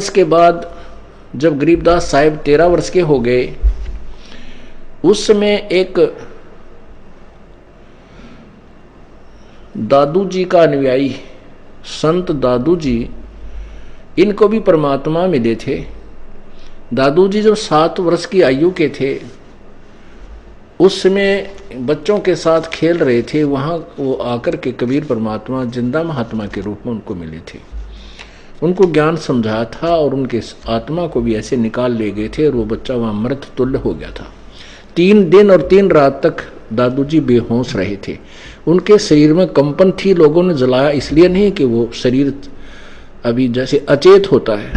इसके बाद जब गरीबदास साहिब 13 वर्ष के हो गए, उस समय एक दादू जी का अनुयायी संत दादू जी, इनको भी परमात्मा मिले थे। दादू जी जब 7 वर्ष की आयु के थे, उस समय बच्चों के साथ खेल रहे थे। वहाँ वो आकर के कबीर परमात्मा जिंदा महात्मा के रूप में उनको मिले थे। उनको ज्ञान समझाया था और उनके आत्मा को भी ऐसे निकाल ले गए थे और वो बच्चा वहाँ मृत तुल्य हो गया था। 3 दिन और 3 रात तक दादू जी बेहोश रहे थे। उनके शरीर में कंपन थी। लोगों ने जलाया इसलिए नहीं कि वो शरीर अभी जैसे अचेत होता है,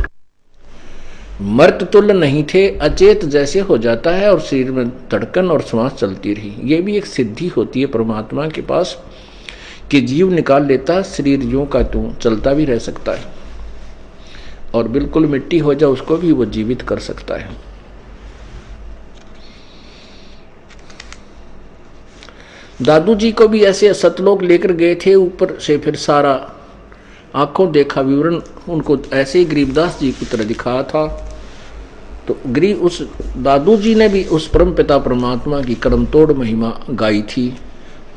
मृत तुल्य नहीं थे, अचेत जैसे हो जाता है और शरीर में धड़कन और श्वास चलती रही। ये भी एक सिद्धि होती है परमात्मा के पास कि जीव निकाल लेता, शरीर यूं का त्यों चलता भी रह सकता है और बिल्कुल मिट्टी हो जाए उसको भी वो जीवित कर सकता है। दादू जी को भी ऐसे सतलोक लेकर गए थे। ऊपर से फिर सारा आंखों देखा विवरण उनको ऐसे ही गरीबदास जी की तरह दिखाया था। तो उस दादू जी ने भी उस परम पिता परमात्मा की कर्म तोड़ महिमा गाई थी।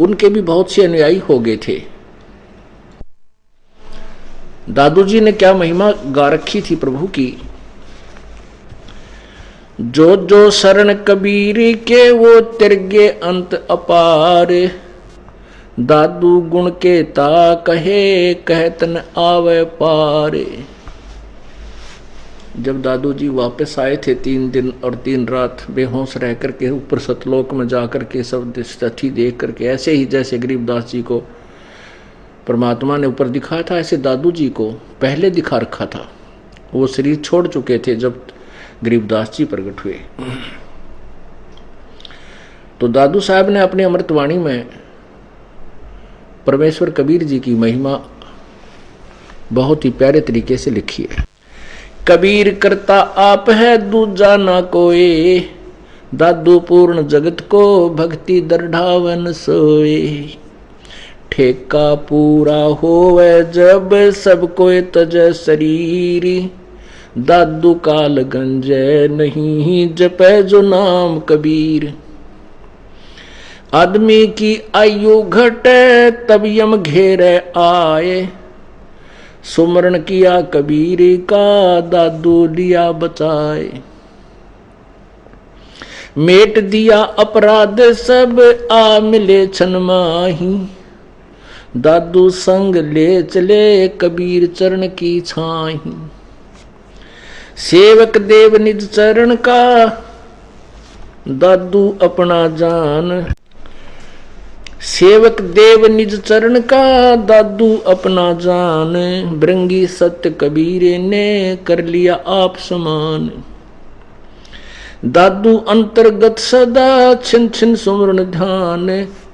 उनके भी बहुत से अनुयायी हो गए थे। दादू जी ने क्या महिमा गा रखी थी प्रभु की। जो जो शरण कबीर के वो तिरगे अंत अपार, दादू गुण के ता कहे कहत न आवे पार। जब दादू जी वापस आए थे 3 दिन और 3 रात बेहोश रह करके, ऊपर सतलोक में जाकर के सब स्थिति देख करके, ऐसे ही जैसे गरीबदास जी को परमात्मा ने ऊपर दिखाया था, ऐसे दादू जी को पहले दिखा रखा था। वो शरीर छोड़ चुके थे जब गरीबदास जी प्रकट हुए। तो दादू साहब ने अपनी अमृतवाणी में परमेश्वर कबीर जी की महिमा बहुत ही प्यारे तरीके से लिखी है। कबीर करता आप है दूजा ना कोई, दादू पूर्ण जगत को भक्ति दरढ़ावन सोए। ठेका पूरा होवे जब सब कोई तज शरीरी, दादू काल गंजे नहीं जपे जो नाम कबीर। आदमी की आयु घटे तब यम घेरे आए, सुमरण किया कबीर का दादू लिया बचाए। मेट दिया अपराध सब आ मिले छन माही, दादू संग ले चले कबीर चरण की छाही। सेवक देव निज चरण का दादू अपना जान, सेवक देव निज चरण का दादू अपना जान। भृंगी सत्य कबीर ने कर लिया आप समान, दादू अंतर्गत सदा छिन छिन सुमरण ध्यान।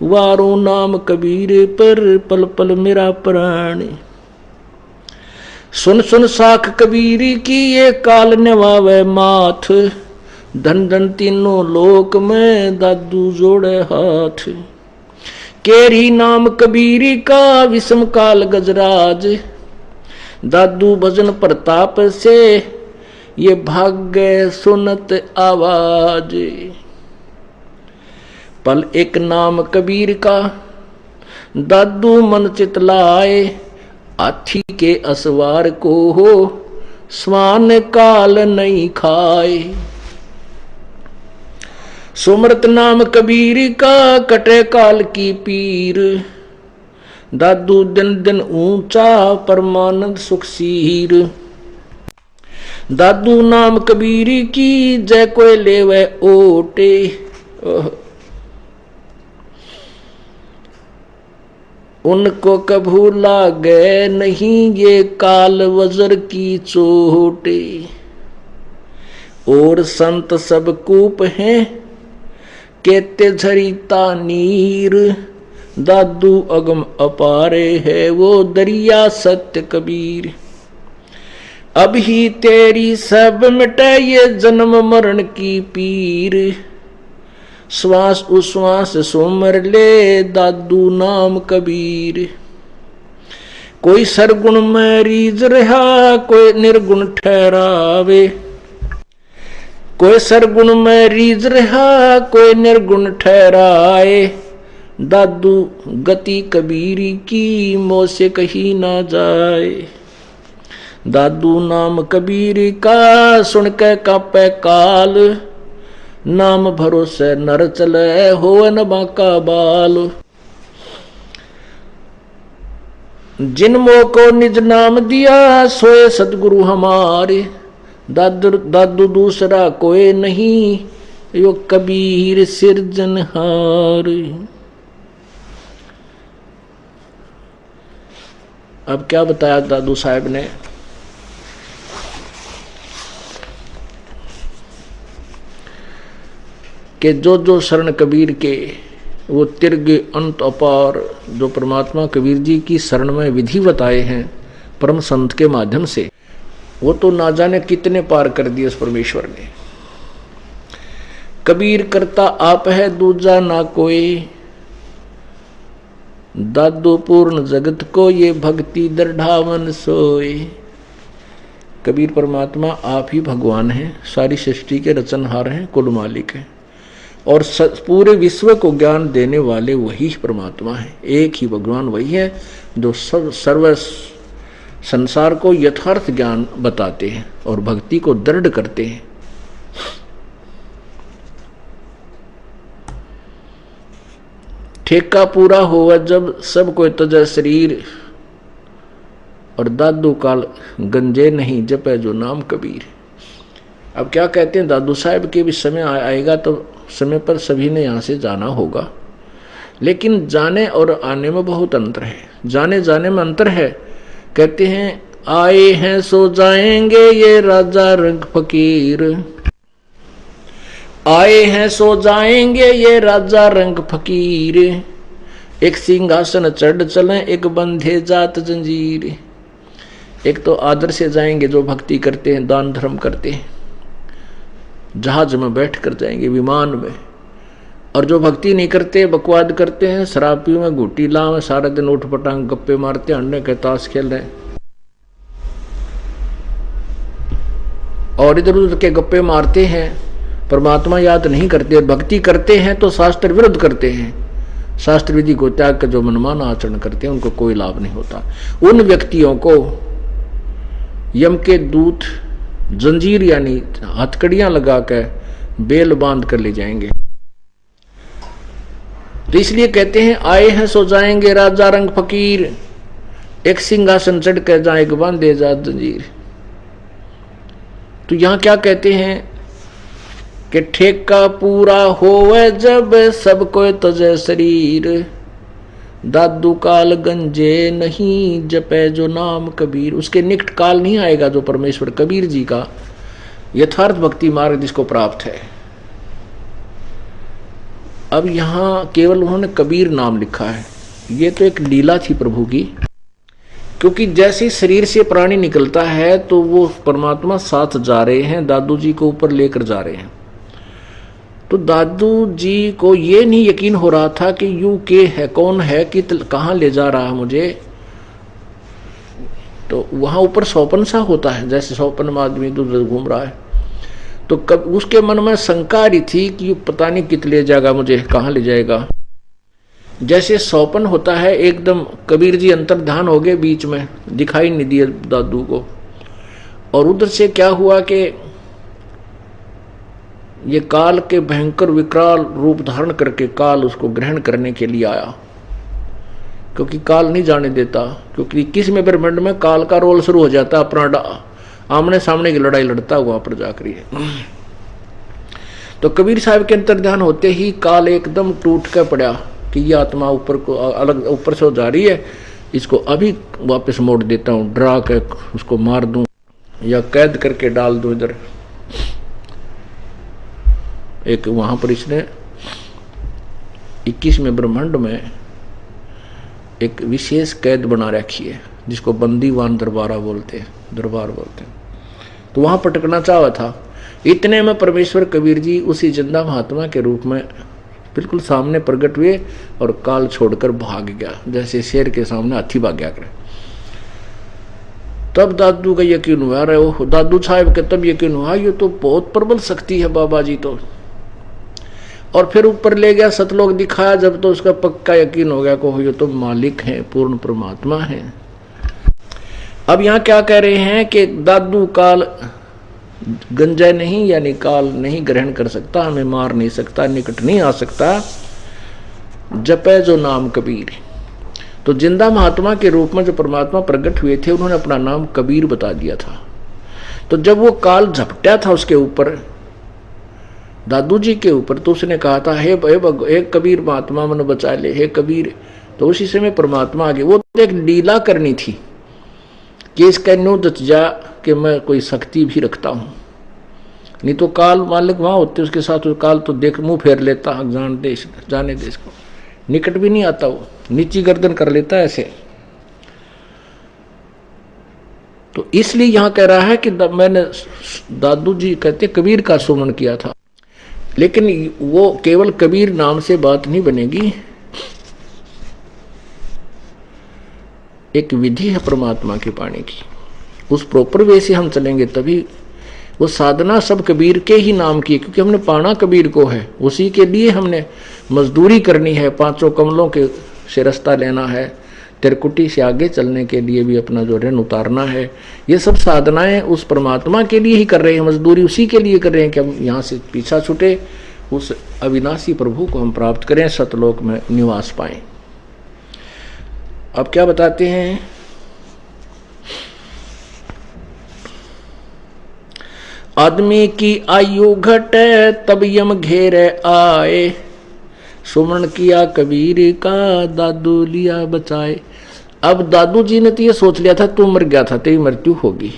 वारो नाम कबीर पर पल पल मेरा प्राण, सुन सुन साख कबीर की ये काल नवावे माथ। धन धन तीनों लोक में दादू जोड़े हाथ, केरी नाम कबीर का विषम काल गजराज। दादू भजन प्रताप से ये भाग्य सुनत आवाज। पल एक नाम कबीर का दादू मन चित लाए, हाथी के असवार को हो स्वान काल नहीं खाए। सुमरत नाम कबीर का कटे काल की पीर, दादू दिन दिन ऊंचा परमानंद सुखसीर। दादू नाम कबीर की जय कोई लेवे ओटे, उनको कभू लागे नहीं ये काल वज्र की चोटे। और संत सब कूप हैं केते झरीता नीर, दादू अगम अपारे है वो दरिया सत्य कबीर। अब ही तेरी सब मिटे ये जन्म मरण की पीर, श्वास उश्वास सुमर ले दादू नाम कबीर। कोई सरगुण में रीझ रहा कोई निर्गुण ठहरावे, कोई सरगुण में रीझ रहा कोई निर्गुण ठहराए, दादू गति कबीरी की मोह से कही ना जाए। दादू नाम कबीर का सुन के कापे काल, नाम भरोसे नर चले हो न बाका बाल। जिन मोह को निज नाम दिया सोए सदगुरु हमारे, दादू दूसरा कोई नहीं यो कबीर सिरजनहार। अब क्या बताया दादू साहब ने कि जो जो शरण कबीर के वो तिर्गे अंत अपार, जो परमात्मा कबीर जी की शरण में विधि बताए हैं परम संत के माध्यम से, वो तो ना जाने कितने पार कर दिए उस परमेश्वर ने। कबीर करता आप है दूजा ना कोई, दादू पूर्ण जगत को ये भक्ति दृढ़ावन सोए। कबीर परमात्मा आप ही भगवान हैं, सारी सृष्टि के रचनहार हैं, कुल मालिक हैं, और पूरे विश्व को ज्ञान देने वाले वही परमात्मा है। एक ही भगवान वही है जो सर्व संसार को यथार्थ ज्ञान बताते हैं और भक्ति को दृढ़ करते हैं। ठेका पूरा हुआ जब सब कोई तजा शरीर, और दादू काल गंजे नहीं जपे जो नाम कबीर। अब क्या कहते हैं दादू साहब के भी समय आएगा तो समय पर सभी ने यहाँ से जाना होगा, लेकिन जाने और आने में बहुत अंतर है। जाने जाने में अंतर है, कहते हैं आए हैं सो जाएंगे ये राजा रंग फकीर, आए हैं सो जाएंगे ये राजा रंग फकीर, एक सिंहासन चढ़ चले एक बंधे जात जंजीर। एक तो आदर से जाएंगे जो भक्ति करते हैं, दान धर्म करते हैं, जहाज में बैठ कर जाएंगे, विमान में, और जो भक्ति नहीं करते, बकवाद करते हैं, शराब पी में घुटी ला में सारा दिन उठ पटांग गप्पे मारते, अंडे के ताश खेल रहे और इधर उधर के गप्पे मारते हैं, परमात्मा याद नहीं करते। भक्ति करते हैं तो शास्त्र विरुद्ध करते हैं, शास्त्र विधि को त्याग कर जो मनमाना आचरण करते हैं उनको कोई लाभ नहीं होता। उन व्यक्तियों को यम के दूत जंजीर यानी हथकड़ियां लगाकर बेल बांध कर ले जाएंगे। तो इसलिए कहते हैं आए हैं सो जाएंगे राजा रंग फकीर, एक सिंहासन चढ़ कर जाएगा बांधे जा जंजीर। तो यहां क्या कहते हैं कि ठेका पूरा होवे जब सब कोई तजे शरीर, दादू काल गंजे नहीं जपे जो नाम कबीर। उसके निकट काल नहीं आएगा जो परमेश्वर कबीर जी का यथार्थ भक्ति मार्ग जिसको प्राप्त है। अब यहां केवल उन्होंने कबीर नाम लिखा है, ये तो एक लीला थी प्रभु की, क्योंकि जैसे शरीर से प्राणी निकलता है तो वो परमात्मा साथ जा रहे हैं, दादू जी को ऊपर लेकर जा रहे हैं। तो दादू जी को ये नहीं यकीन हो रहा था कि यू के है, कौन है, कि कहाँ ले जा रहा है मुझे। तो वहां ऊपर सौपन सा होता है, जैसे सौपन में आदमी दूर घूम रहा है, तो कब उसके मन में शंका रही थी कि यू पता नहीं कित ले जाएगा मुझे, कहाँ ले जाएगा। जैसे सौपन होता है एकदम कबीर जी अंतर्ध्यान हो गए, बीच में दिखाई नहीं दिया दादू को। और उधर से क्या हुआ कि ये काल के भयंकर विकराल रूप धारण करके काल उसको ग्रहण करने के लिए आया, क्योंकि काल नहीं जाने देता, क्योंकि किस में ब्रह्मांड में काल का रोल शुरू हो जाता, अपना आमने सामने की लड़ाई लड़ता वहां पर जाकर ही। तो कबीर साहब के अंतर्ध्यान होते ही काल एकदम टूट कर पड़ा कि ये आत्मा ऊपर को अलग ऊपर से जा रही है, इसको अभी वापस मोड़ देता हूँ, डरा के उसको मार दूं या कैद करके डाल दूं इधर। एक वहां पर इसने 21वें ब्रह्मांड में एक विशेष कैद बना रखी है जिसको बंदीवान दरबार बोलते हैं। तो वहां पटकना चाहा था। इतने में परमेश्वर कबीर जी उसी जिंदा महात्मा के रूप में बिल्कुल सामने प्रकट हुए और काल छोड़कर भाग गया, जैसे शेर के सामने हाथी भाग गया करे। तब दादू का यकीन हुआ, अरे ओह दादू साहब के तब यकीन हुआ ये तो बहुत प्रबल शक्ति है बाबा जी तो। और फिर ऊपर ले गया सतलोक दिखाया जब, तो उसका पक्का यकीन हो गया को ये तो मालिक है, पूर्ण परमात्मा है। अब यहाँ क्या कह रहे हैं कि दादू काल गंजय नहीं, यानी काल नहीं ग्रहण कर सकता, हमें मार नहीं सकता, निकट नहीं आ सकता, जपे जो नाम कबीर। तो जिंदा महात्मा के रूप में जो परमात्मा प्रकट हुए थे उन्होंने अपना नाम कबीर बता दिया था। तो जब वो काल झपटा था उसके ऊपर, दादू जी के ऊपर, तो उसने कहा था हे कबीर महात्मा मन बचा ले, हे कबीर। तो उसी समय परमात्मा आ गए। वो तो एक लीला करनी थी कि इसका न्यू दच जा कि मैं कोई शक्ति भी रखता हूं, नहीं तो काल मालिक वहां होते उसके साथ, काल तो देख मुंह फेर लेता, जान देश जाने देश को, निकट भी नहीं आता, वो नीची गर्दन कर लेता है ऐसे। तो इसलिए यहां कह रहा है कि मैंने, दादू जी कहते कबीर का सुमन किया था। लेकिन वो केवल कबीर नाम से बात नहीं बनेगी, एक विधि है परमात्मा के पाने की, उस प्रॉपर वे से हम चलेंगे तभी। वो साधना सब कबीर के ही नाम की, क्योंकि हमने पाना कबीर को है, उसी के लिए हमने मजदूरी करनी है, पांचों कमलों के से रास्ता लेना है, तिरकुटी से आगे चलने के लिए भी अपना जो ऋण उतारना है। ये सब साधनाएं उस परमात्मा के लिए ही कर रहे हैं, मजदूरी उसी के लिए कर रहे हैं कि हम यहाँ से पीछा छूटे, उस अविनाशी प्रभु को हम प्राप्त करें, सतलोक में निवास पाएं। अब क्या बताते हैं, आदमी की आयु घटे तब यम घेरे आए, सुमरण किया कबीर का दादू लिया बचाए। अब दादू जी ने तो ये सोच लिया था तू मर गया था, तेरी मृत्यु होगी,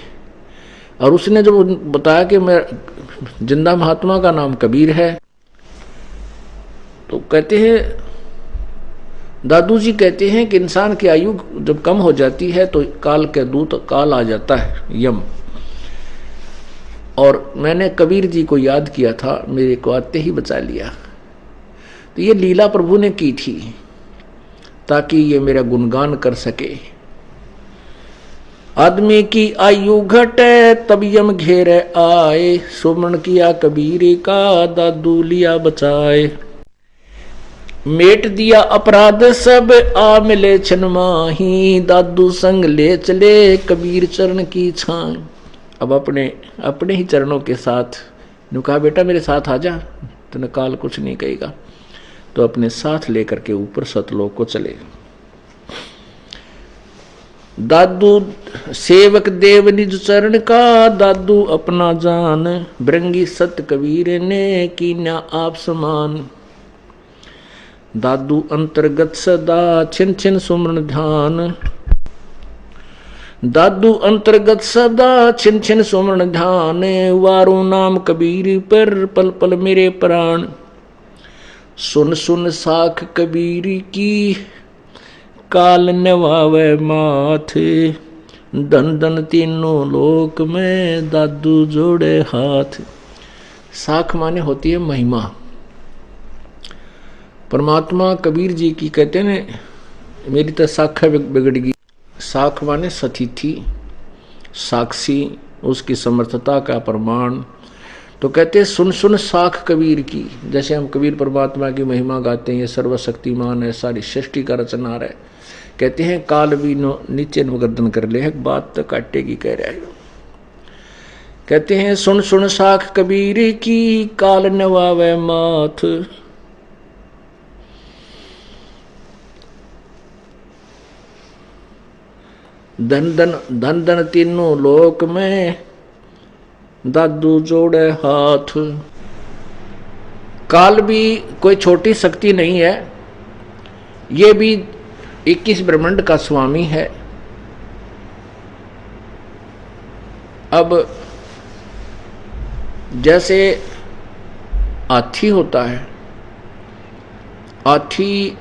और उसने जब बताया कि मैं जिंदा महात्मा का नाम कबीर है, तो कहते हैं दादू जी कहते हैं कि इंसान की आयु जब कम हो जाती है तो काल के दूत काल आ जाता है, यम। और मैंने कबीर जी को याद किया था, मेरे को आते ही बचा लिया। तो ये लीला प्रभु ने की थी ताकि ये मेरा गुणगान कर सके। आदमी की आयु घटे तब यम घेरे आए, सुमरण किया कबीर का दादू लिया बचाए। मेट दिया अपराध सब आ मिले छन माही, दादू संग ले चले कबीर चरण की छाई। अब अपने ही चरणों के साथ ने कहा बेटा मेरे साथ आ जा, तूने काल कुछ नहीं कहेगा। तो अपने साथ लेकर के ऊपर सतलोक को चले। दादू सेवक देव निज चरण का, दादू अपना जान, भृंगी सत कबीर ने कीन्या आप समान। दादू अंतर्गत सदा छिन छिन सुमरण ध्यान, दादू अंतर्गत सदा छिन छिन सुमरण ध्यान। वारू नाम कबीर पर पल पल मेरे प्राण, सुन सुन साख कबीर की काल नवावे माथे। दन दन तीनों लोक में दादू जोड़े हाथ। साख माने होती है महिमा। परमात्मा कबीर जी की कहते हैं मेरी तो साख बिगड़ गई। साख माने सतिथि, साक्षी, उसकी समर्थता का प्रमाण। तो कहते हैं सुन सुन साख कबीर की। जैसे हम कबीर परमात्मा की महिमा गाते हैं, ये सर्वशक्तिमान है, सारी सृष्टि का रचनार है। कहते हैं काल भी नीचे गर्दन कर ले, बात तो काटेगी कह रहा है। कहते हैं सुन सुन साख कबीर की काल नवावे माथ। धन धन तीनों लोक में दादू जोड़े हाथ। काल भी कोई छोटी शक्ति नहीं है, ये भी 21 ब्रह्मांड का स्वामी है। अब जैसे हाथी होता है, हाथी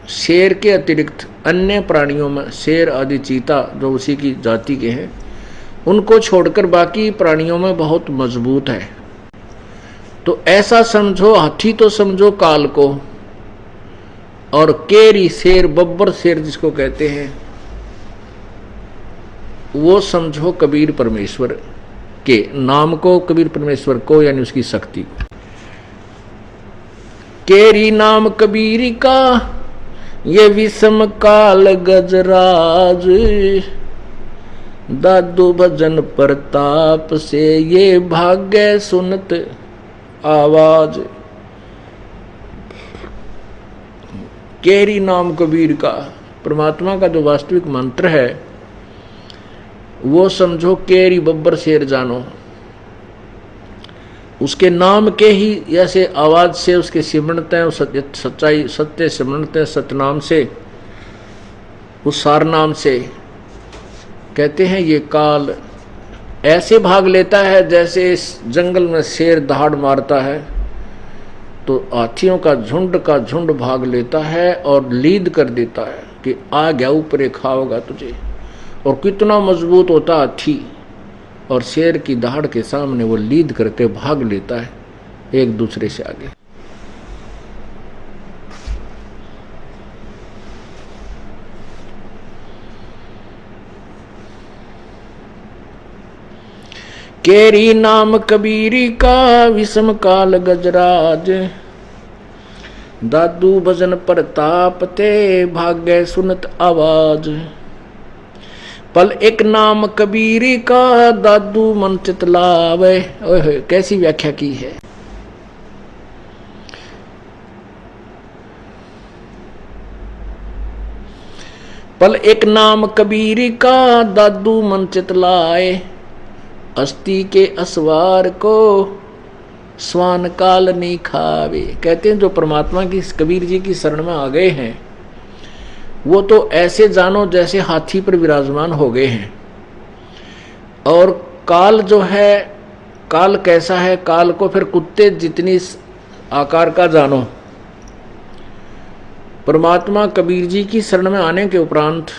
शेर के अतिरिक्त अन्य प्राणियों में, शेर आदि चीता जो उसी की जाति के हैं, उनको छोड़कर बाकी प्राणियों में बहुत मजबूत है। तो ऐसा समझो, हाथी तो समझो काल को, और केरी शेर, बब्बर शेर जिसको कहते हैं, वो समझो कबीर परमेश्वर के नाम को, कबीर परमेश्वर को यानी उसकी शक्ति को। केरी नाम कबीर का ये विषम काल गजराज, दादू भजन प्रताप से ये भाग्य सुनत आवाज। केरी नाम कबीर का, परमात्मा का जो वास्तविक मंत्र है वो समझो केरी बब्बर शेर जानो। उसके नाम के ही ऐसे आवाज से उसके सिमरते हैं, सच्चाई सत्य सिमरते हैं, सतनाम से, उस सार नाम से। कहते हैं ये काल ऐसे भाग लेता है जैसे इस जंगल में शेर दहाड़ मारता है तो हाथियों का झुंड भाग लेता है और लीद कर देता है कि आ गया ऊपर खाओगा तुझे। और कितना मजबूत होता हाथी, और शेर की दहाड़ के सामने वो लीद करके भाग लेता है एक दूसरे से आगे। केरी नाम कबीरी का विषम काल गजराज, दादू भजन प्रताप ते भाग्य सुनत आवाज। पल एक नाम कबीरी का दादू मन चितलावे। ओए कैसी व्याख्या की है। पल एक नाम कबीरी का दादू मन चितलाए, अस्थि के असवार को स्वान काल नहीं खावे। कहते हैं जो परमात्मा की कबीर जी की शरण में आ गए हैं वो तो ऐसे जानो जैसे हाथी पर विराजमान हो गए हैं। और काल जो है, काल कैसा है, काल को फिर कुत्ते जितनी आकार का जानो। परमात्मा कबीर जी की शरण में आने के उपरांत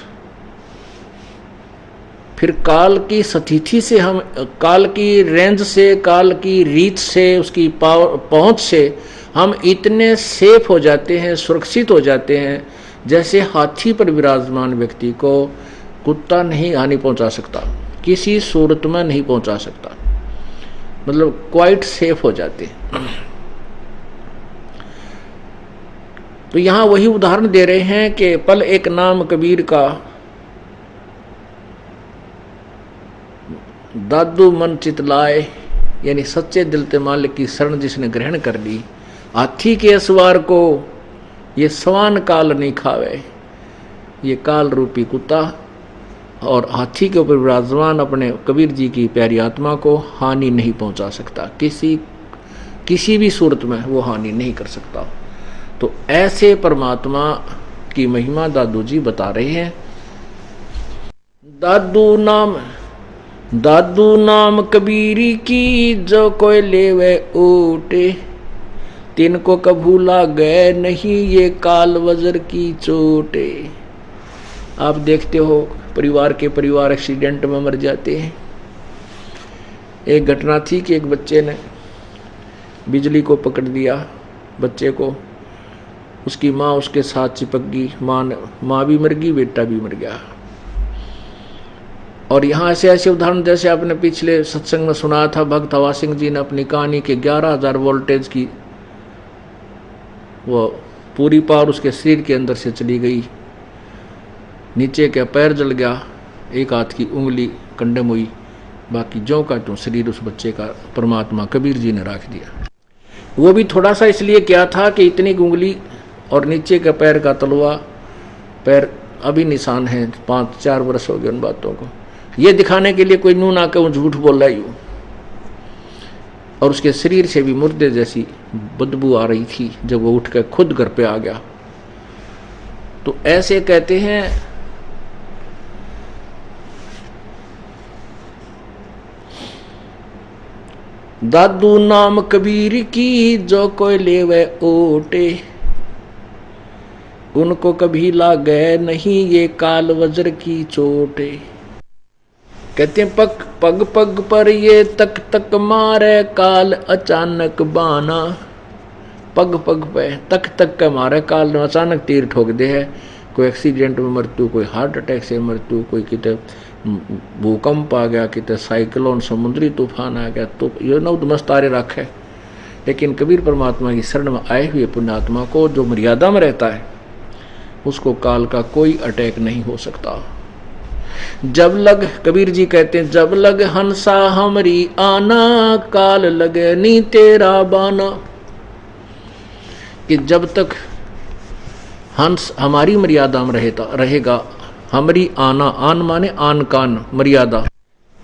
फिर काल की स्थिति से, हम काल की रेंज से, काल की रीच से, उसकी पहुंच से हम इतने सेफ हो जाते हैं, सुरक्षित हो जाते हैं जैसे हाथी पर विराजमान व्यक्ति को कुत्ता नहीं हानि पहुंचा सकता, किसी सूरत में नहीं पहुंचा सकता, मतलब क्वाइट सेफ हो जाते। तो यहां वही उदाहरण दे रहे हैं कि पल एक नाम कबीर का दादू मन चितलाए, यानी सच्चे दिल ते मालिक की शरण जिसने ग्रहण कर ली, हाथी के असवार को ये स्वान काल नहीं खावे। ये काल रूपी कुत्ता और हाथी के ऊपर विराजमान अपने कबीर जी की प्यारी आत्मा को हानि नहीं पहुंचा सकता, किसी भी सूरत में वो हानि नहीं कर सकता। तो ऐसे परमात्मा की महिमा दादू जी बता रहे हैं। दादू नाम कबीरी की जो कोई लेवे ऊटे, तिनको कभू लागे नहीं ये काल वजर की चोटे। आप देखते हो परिवार एक्सीडेंट में मर जाते हैं। एक घटना थी कि एक बच्चे ने बिजली को पकड़ दिया, बच्चे को, उसकी माँ उसके साथ चिपक गई, माँ भी मर गई, बेटा भी मर गया। और यहाँ ऐसे उदाहरण जैसे आपने पिछले सत्संग में सुना था, भक्त हवा सिंह जी ने अपनी कहानी के 11,000 वोल्टेज की वो पूरी पावर उसके शरीर के अंदर से चली गई, नीचे का पैर जल गया, एक हाथ की उंगली कंडम हुई, बाकी ज्यों का त्यों शरीर उस बच्चे का परमात्मा कबीर जी ने रख दिया। वो भी थोड़ा सा इसलिए क्या था कि इतनी उंगली और नीचे का पैर का तलवा पैर अभी निशान है, 5-4 वर्ष हो गए उन बातों को, ये दिखाने के लिए कोई नू ना के झूठ बोल रहा यूं। और उसके शरीर से भी मुर्दे जैसी बदबू आ रही थी जब वो उठ कर खुद घर पे आ गया। तो ऐसे कहते हैं दादू नाम कबीर की जो कोई लेवे ओटे, उनको कभी लागे नहीं ये काल वज्र की चोटे। कहते हैं पग पग पर ये तक तक मारे काल अचानक बाना। पग पग पे तक तक का मारे काल अचानक तीर ठोक दे है। कोई एक्सीडेंट में मृत्यु, कोई हार्ट अटैक से मृत्यु, कोई कितने भूकंप आ गया, कितने साइक्लोन समुद्री तूफान आ गया, तो ये नवदमस्तारे रखे। लेकिन कबीर परमात्मा की शरण में आए हुए पुण्यात्मा को जो मर्यादा में रहता है उसको काल का कोई अटैक नहीं हो सकता। जब लग, कबीर जी कहते हैं, जब लग हंसा हमरी आना, काल लगे नी तेरा बाना। कि जब तक हंस हमारी मर्यादा में रहेगा, हमारी आना, आन माने आन कान, मर्यादा।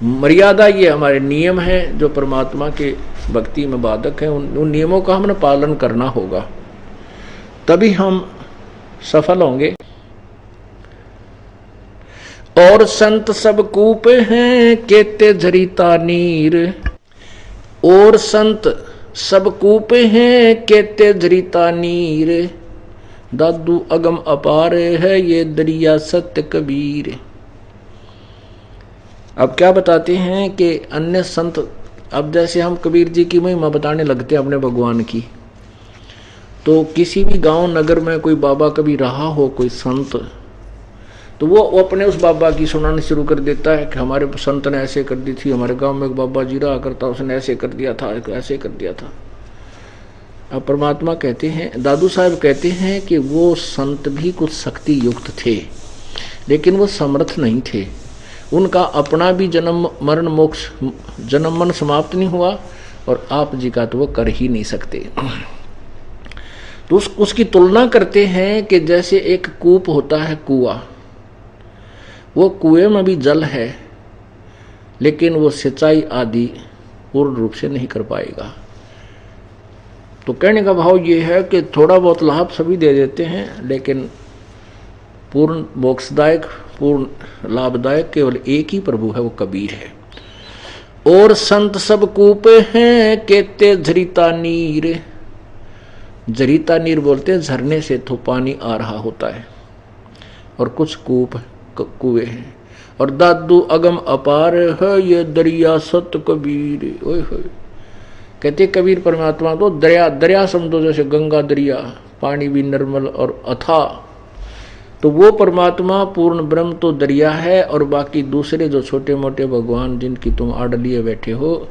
मर्यादा ये हमारे नियम है जो परमात्मा के भक्ति में बाधक है, उन नियमों का हमने पालन करना होगा, तभी हम सफल होंगे। और संत सब कूप हैं केते झरीता नीर, और संत सब कूप हैं केते झरीता नीर, दादू अगम अपार है ये दरिया सत्य कबीर। अब क्या बताते हैं कि अन्य संत, अब जैसे हम कबीर जी की महिमा बताने लगते हैं अपने भगवान की, तो किसी भी गांव नगर में कोई बाबा कभी रहा हो, कोई संत, तो वो अपने उस बाबा की सुनाने शुरू कर देता है कि हमारे संत ने ऐसे कर दी थी, हमारे गांव में एक बाबा जी रहा करता, उसने ऐसे कर दिया था, ऐसे कर दिया था। अब परमात्मा कहते हैं, दादू साहब कहते हैं कि वो संत भी कुछ शक्ति युक्त थे, लेकिन वो समर्थ नहीं थे। उनका अपना भी जन्म मरण मोक्ष, जन्म मरण समाप्त नहीं हुआ, और आप जी का तो वो कर ही नहीं सकते। तो उसकी तुलना करते हैं कि जैसे एक कूप होता है, कुआं, वो कुएं में भी जल है, लेकिन वो सिंचाई आदि पूर्ण रूप से नहीं कर पाएगा। तो कहने का भाव ये है कि थोड़ा बहुत लाभ सभी दे देते हैं, लेकिन पूर्ण मोक्षदायक, पूर्ण लाभदायक केवल एक ही प्रभु है, वो कबीर है। और संत सब कूप हैं केते झरीता नीर, झरीता नीर बोलते हैं झरने से तो पानी आ रहा होता है, और कुछ कूप कुएं हैं। और दादू अगम अपार है ये दरिया सत कबीर। ओए होए, कहते कबीर परमात्मा तो दरिया, दरिया समझो जैसे गंगा दरिया, पानी भी निर्मल और अथाह। तो वो परमात्मा पूर्ण ब्रह्म तो दरिया है, और बाकी दूसरे जो छोटे मोटे भगवान जिनकी तुम आड़ लिए बैठे हो,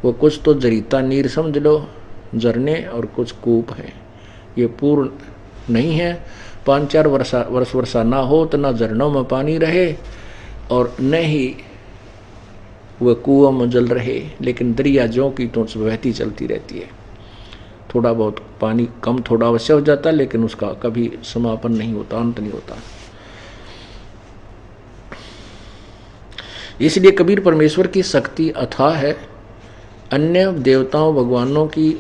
वो कुछ तो जरीता नीर समझ लो, झरने, और कुछ कूप है। ये पूर्ण नहीं है। 5-4 वर्षा ना हो तो ना झरनों में पानी रहे, और न ही वह कुओं में जल रहे, लेकिन दरिया ज्यों की तो बहती चलती रहती है। थोड़ा बहुत पानी कम थोड़ा अवश्य हो जाता है, लेकिन उसका कभी समापन नहीं होता, अंत नहीं होता। इसलिए कबीर परमेश्वर की शक्ति अथाह है। अन्य देवताओं भगवानों की,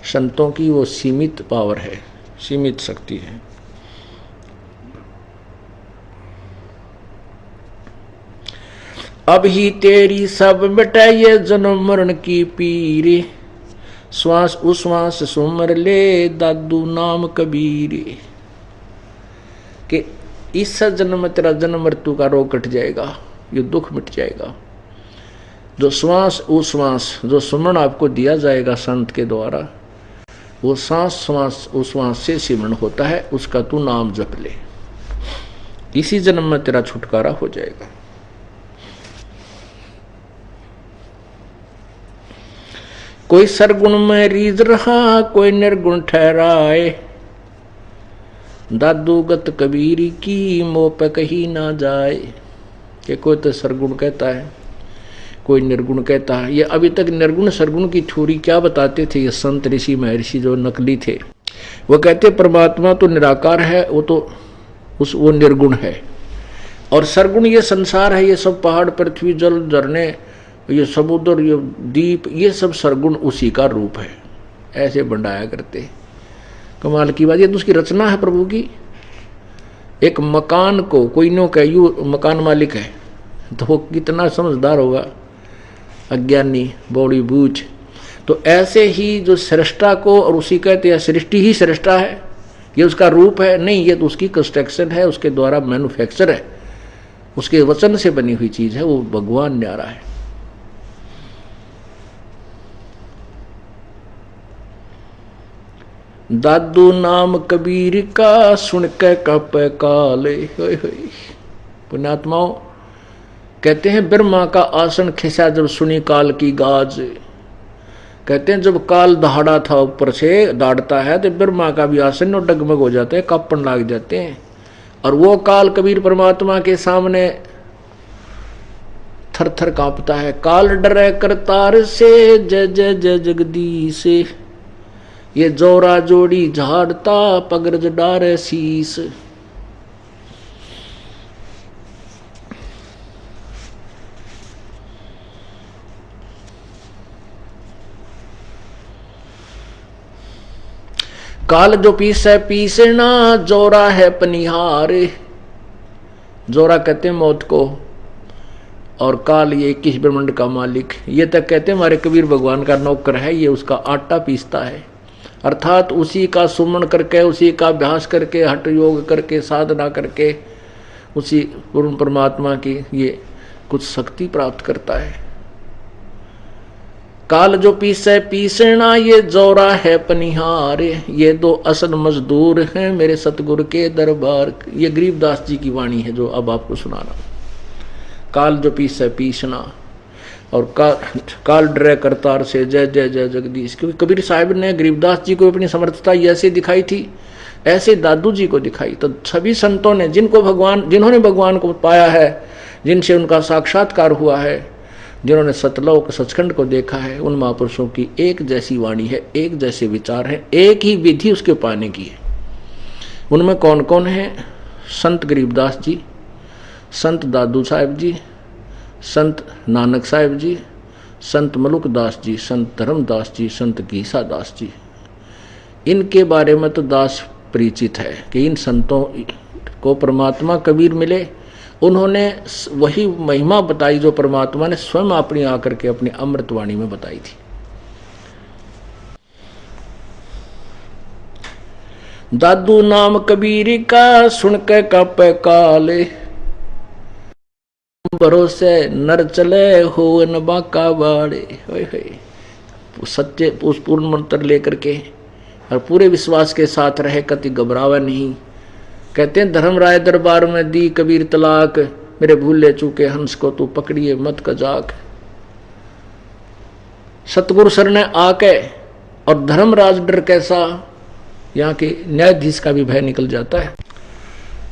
संतों की वो सीमित पावर है, सीमित शक्ति है। अब ही तेरी सब मिटाइए जन्म मरण की पीरे, श्वास उश्वास सुमर ले दादू नाम कबीर। कि इस जन्म में तेरा जन्म मृत्यु का रोग कट जाएगा, ये दुख मिट जाएगा। जो श्वास उश्वास, जो सुमरण आपको दिया जाएगा संत के द्वारा, वो सांस श्वास उश्वास से सिमरण होता है, उसका तू नाम जप ले, इसी जन्म में तेरा छुटकारा हो जाएगा। कोई सरगुण में रीझ रहा, कोई निर्गुण ठहराए, दादू गत कबीर की मोह पे कहीं ना जाए। कि कोई तो सरगुण कहता है, कोई निर्गुण कहता है। ये अभी तक निर्गुण सरगुण की थ्योरी क्या बताते थे ये संत ऋषि महर्षि जो नकली थे, वो कहते परमात्मा तो निराकार है, वो तो वो निर्गुण है, और सरगुण ये संसार है, ये सब पहाड़ पृथ्वी जल झरने, ये समुद्र, ये दीप, ये सब सरगुण उसी का रूप है। ऐसे बंडाया करते। कमाल की बात, ये तो उसकी रचना है प्रभु की। एक मकान को कोई नो कह, यू मकान मालिक है, तो वो कितना समझदार होगा, अज्ञानी बौड़ी बूझ। तो ऐसे ही जो सृष्टा को, और उसी कहते हैं सृष्टि ही सृष्टा है, ये उसका रूप है नहीं, ये तो उसकी कंस्ट्रक्शन है, उसके द्वारा मैन्युफैक्चर है, उसके वचन से बनी हुई चीज है, वो भगवान न्यारा है। दादू नाम कबीर का सुन के कप काले, पुण्यात्माओं कहते हैं ब्रह्मा का आसन खिसा जब सुनी काल की गाज। कहते हैं जब काल दहाड़ा था ऊपर से दाड़ता है तो ब्रह्मा का भी आसन डगमग हो जाते हैं, कांपन लग जाते हैं। और वो काल कबीर परमात्मा के सामने थर थर कांपता है। काल डरे करतार से जय जय जय जगदीश, ये जोरा जोड़ी झाड़ता पगरज डारे शीस। काल जो पीसे पीसना जोरा है पनिहार। जोरा कहते हैं मौत को, और काल ये 21 ब्रह्मांड का मालिक। ये तक कहते हैं हमारे कबीर भगवान का नौकर है, ये उसका आटा पीसता है। अर्थात उसी का सुमन करके, उसी का अभ्यास करके, हठ योग करके, साधना करके उसी पूर्ण परमात्मा की ये कुछ शक्ति प्राप्त करता है। काल जो पीसे पीसना ये जोरा है पनिहार, ये दो असल मजदूर हैं मेरे सतगुरु के दरबार। ये गरीबदास जी की वाणी है जो अब आपको सुना रहा हूं। काल जो पीसे पीसना और काल डरे करतार से जय जय जय जगदीश। क्योंकि कबीर साहिब ने गरीबदास जी को अपनी समर्थता ऐसे दिखाई थी, ऐसे दादू जी को दिखाई। तो सभी संतों ने जिन्होंने भगवान को पाया है, जिनसे उनका साक्षात्कार हुआ है, जिन्होंने सतलोक सचखंड को देखा है, उन महापुरुषों की एक जैसी वाणी है, एक जैसे विचार है, एक ही विधि उसके पाने की है। उनमें कौन कौन है? संत गरीबदास जी, संत दादू साहिब जी, संत नानक साहिब जी, संत मलुक दास जी, संत धर्मदास जी, संत गीसा दास जी। इनके बारे में तो दास परिचित है कि इन संतों को परमात्मा कबीर मिले। उन्होंने वही महिमा बताई जो परमात्मा ने स्वयं अपनी आकर के अपनी अमृतवाणी में बताई थी। दादू नाम कबीर का सुन के कापे काले, भरोसे नर चले हो न बाका बाड़े। सच्चे उस पूर्ण मंत्र लेकर के और पूरे विश्वास के साथ रहे, कति घबरावा नहीं। कहते हैं धर्मराय दरबार में दी कबीर तलाक, मेरे भूले चूके हंस को तू पकड़िए मत कजाक। सतगुरु सर ने आके और धर्मराज डर कैसा, यहाँ के न्यायाधीश का भी भय निकल जाता है।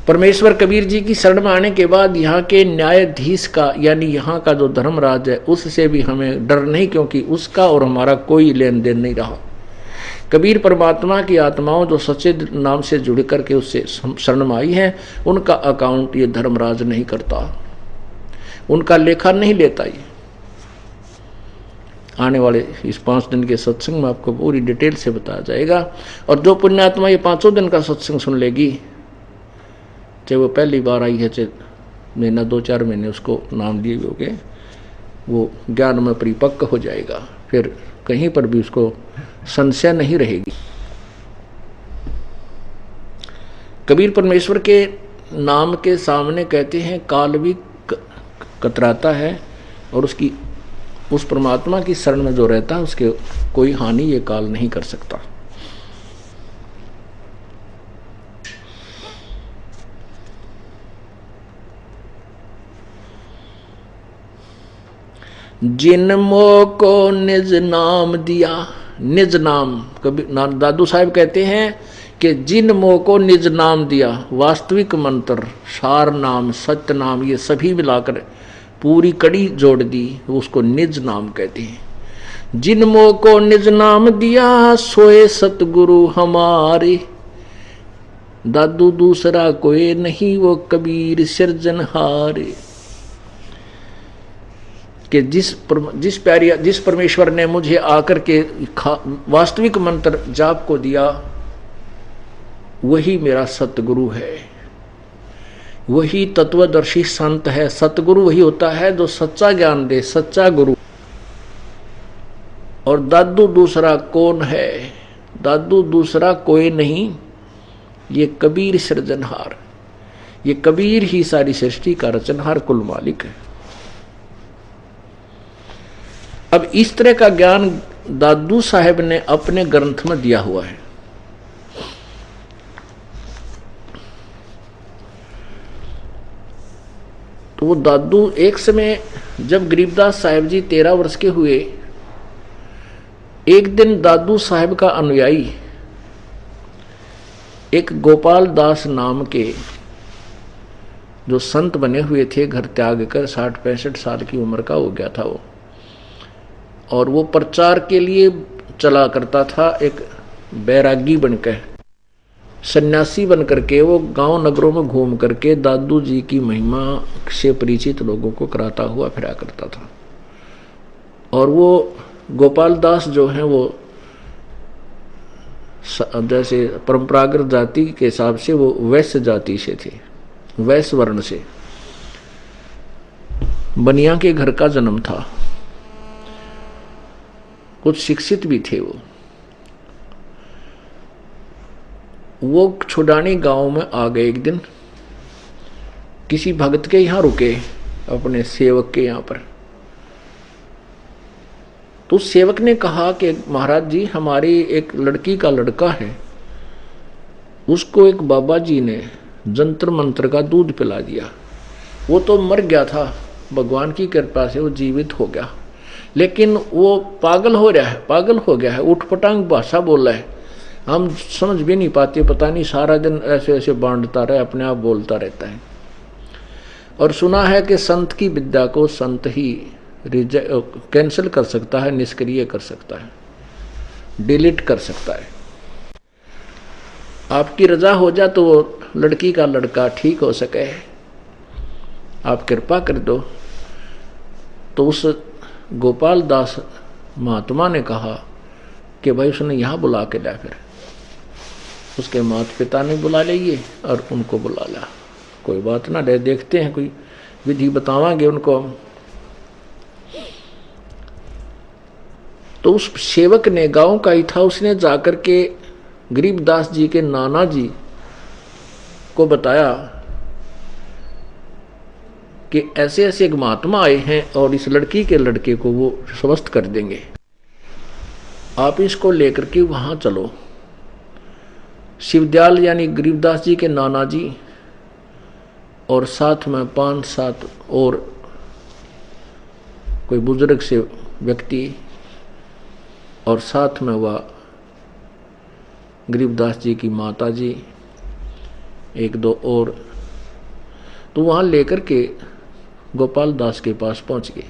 परमेश्वर कबीर जी की शरण में आने के बाद यहाँ के न्यायाधीश का यानी यहाँ का जो धर्मराज है उससे भी हमें डर नहीं, क्योंकि उसका और हमारा कोई लेन देन नहीं रहा। कबीर परमात्मा की आत्माओं जो सच्चे नाम से जुड़ करके उससे शरण में आई हैं, उनका अकाउंट ये धर्मराज नहीं करता, उनका लेखा नहीं लेता। ये आने वाले इस 5 दिन के सत्संग में आपको पूरी डिटेल से बताया जाएगा। और जो पुण्यात्मा ये 5 दिन का सत्संग सुन लेगी, चाहे वो पहली बार आई है, चाहे महीना 2-4 महीने उसको नाम दिए हो गए, वो ज्ञान में परिपक्व हो जाएगा। फिर कहीं पर भी उसको संशय नहीं रहेगी। कबीर परमेश्वर के नाम के सामने कहते हैं काल भी कतराता है, और उसकी उस परमात्मा की शरण में जो रहता है उसके कोई हानि ये काल नहीं कर सकता। जिन मोह को निज नाम दिया, निज नाम कभी दादू साहिब कहते हैं कि जिन मोह को निज नाम दिया, वास्तविक मंत्र, सार नाम, सत्य नाम, ये सभी मिलाकर पूरी कड़ी जोड़ दी, उसको निज नाम कहते हैं। जिन मोह को निज नाम दिया सोए सतगुरु हमारे, दादू दूसरा कोई नहीं वो कबीर सिरजनहारे। कि जिस परमेश्वर ने मुझे आकर के वास्तविक मंत्र जाप को दिया, वही मेरा सतगुरु है, वही तत्वदर्शी संत है। सतगुरु वही होता है जो सच्चा ज्ञान दे, सच्चा गुरु। और दादू दूसरा कौन है? दादू दूसरा कोई नहीं, ये कबीर सृजनहार, ये कबीर ही सारी सृष्टि का रचनहार कुल मालिक है। अब इस तरह का ज्ञान दादू साहेब ने अपने ग्रंथ में दिया हुआ है। तो वो दादू एक समय जब गरीबदास साहिब जी 13 वर्ष के हुए, एक दिन दादू साहिब का अनुयायी एक गोपाल दास नाम के जो संत बने हुए थे, घर त्याग कर 60-65 साल की उम्र का हो गया था वो, और वो प्रचार के लिए चला करता था। एक बैरागी बनकर, सन्यासी बन करके वो गांव नगरों में घूम करके दादू जी की महिमा से परिचित लोगों को कराता हुआ फिरा करता था। और वो गोपाल दास जो हैं वो जैसे परंपरागत जाति के हिसाब से वो वैश्य जाति से थे, वैश्य वर्ण से, बनिया के घर का जन्म था, कुछ शिक्षित भी थे। वो छुडानी गांव में आ गए एक दिन, किसी भक्त के यहां रुके, अपने सेवक के यहां पर। तो सेवक ने कहा कि महाराज जी, हमारी एक लड़की का लड़का है, उसको एक बाबा जी ने जंतर मंत्र का दूध पिला दिया, वो तो मर गया था, भगवान की कृपा से वो जीवित हो गया, लेकिन वो पागल हो गया है, उठपटांग भाषा बोल रहा है, हम समझ भी नहीं पाते, पता नहीं सारा दिन ऐसे ऐसे बांटता रहे, अपने आप बोलता रहता है। और सुना है कि संत की विद्या को संत ही कैंसिल कर सकता है, निष्क्रिय कर सकता है, डिलीट कर सकता है। आपकी रजा हो जा तो वो लड़की का लड़का ठीक हो सके, आप कृपा कर दो। तो उस गोपाल दास महात्मा ने कहा कि भाई उसने यहाँ बुला के ला, फिर उसके माता पिता ने बुला लिए और उनको बुला ला, कोई बात ना रहे, देखते हैं कोई विधि बतावांगे उनको। तो उस सेवक ने, गांव का ही था, उसने जाकर के गरीबदास जी के नाना जी को बताया कि ऐसे ऐसे एक महात्मा आए हैं और इस लड़की के लड़के को वो स्वस्थ कर देंगे, आप इसको लेकर के वहां चलो। शिवदयाल यानी गरीबदास जी के नाना जी और साथ में 5-7 और कोई बुजुर्ग से व्यक्ति, और साथ में वह गरीबदास जी की माता जी, 1-2 और, तो वहां लेकर के गोपाल दास के पास पहुंच गए।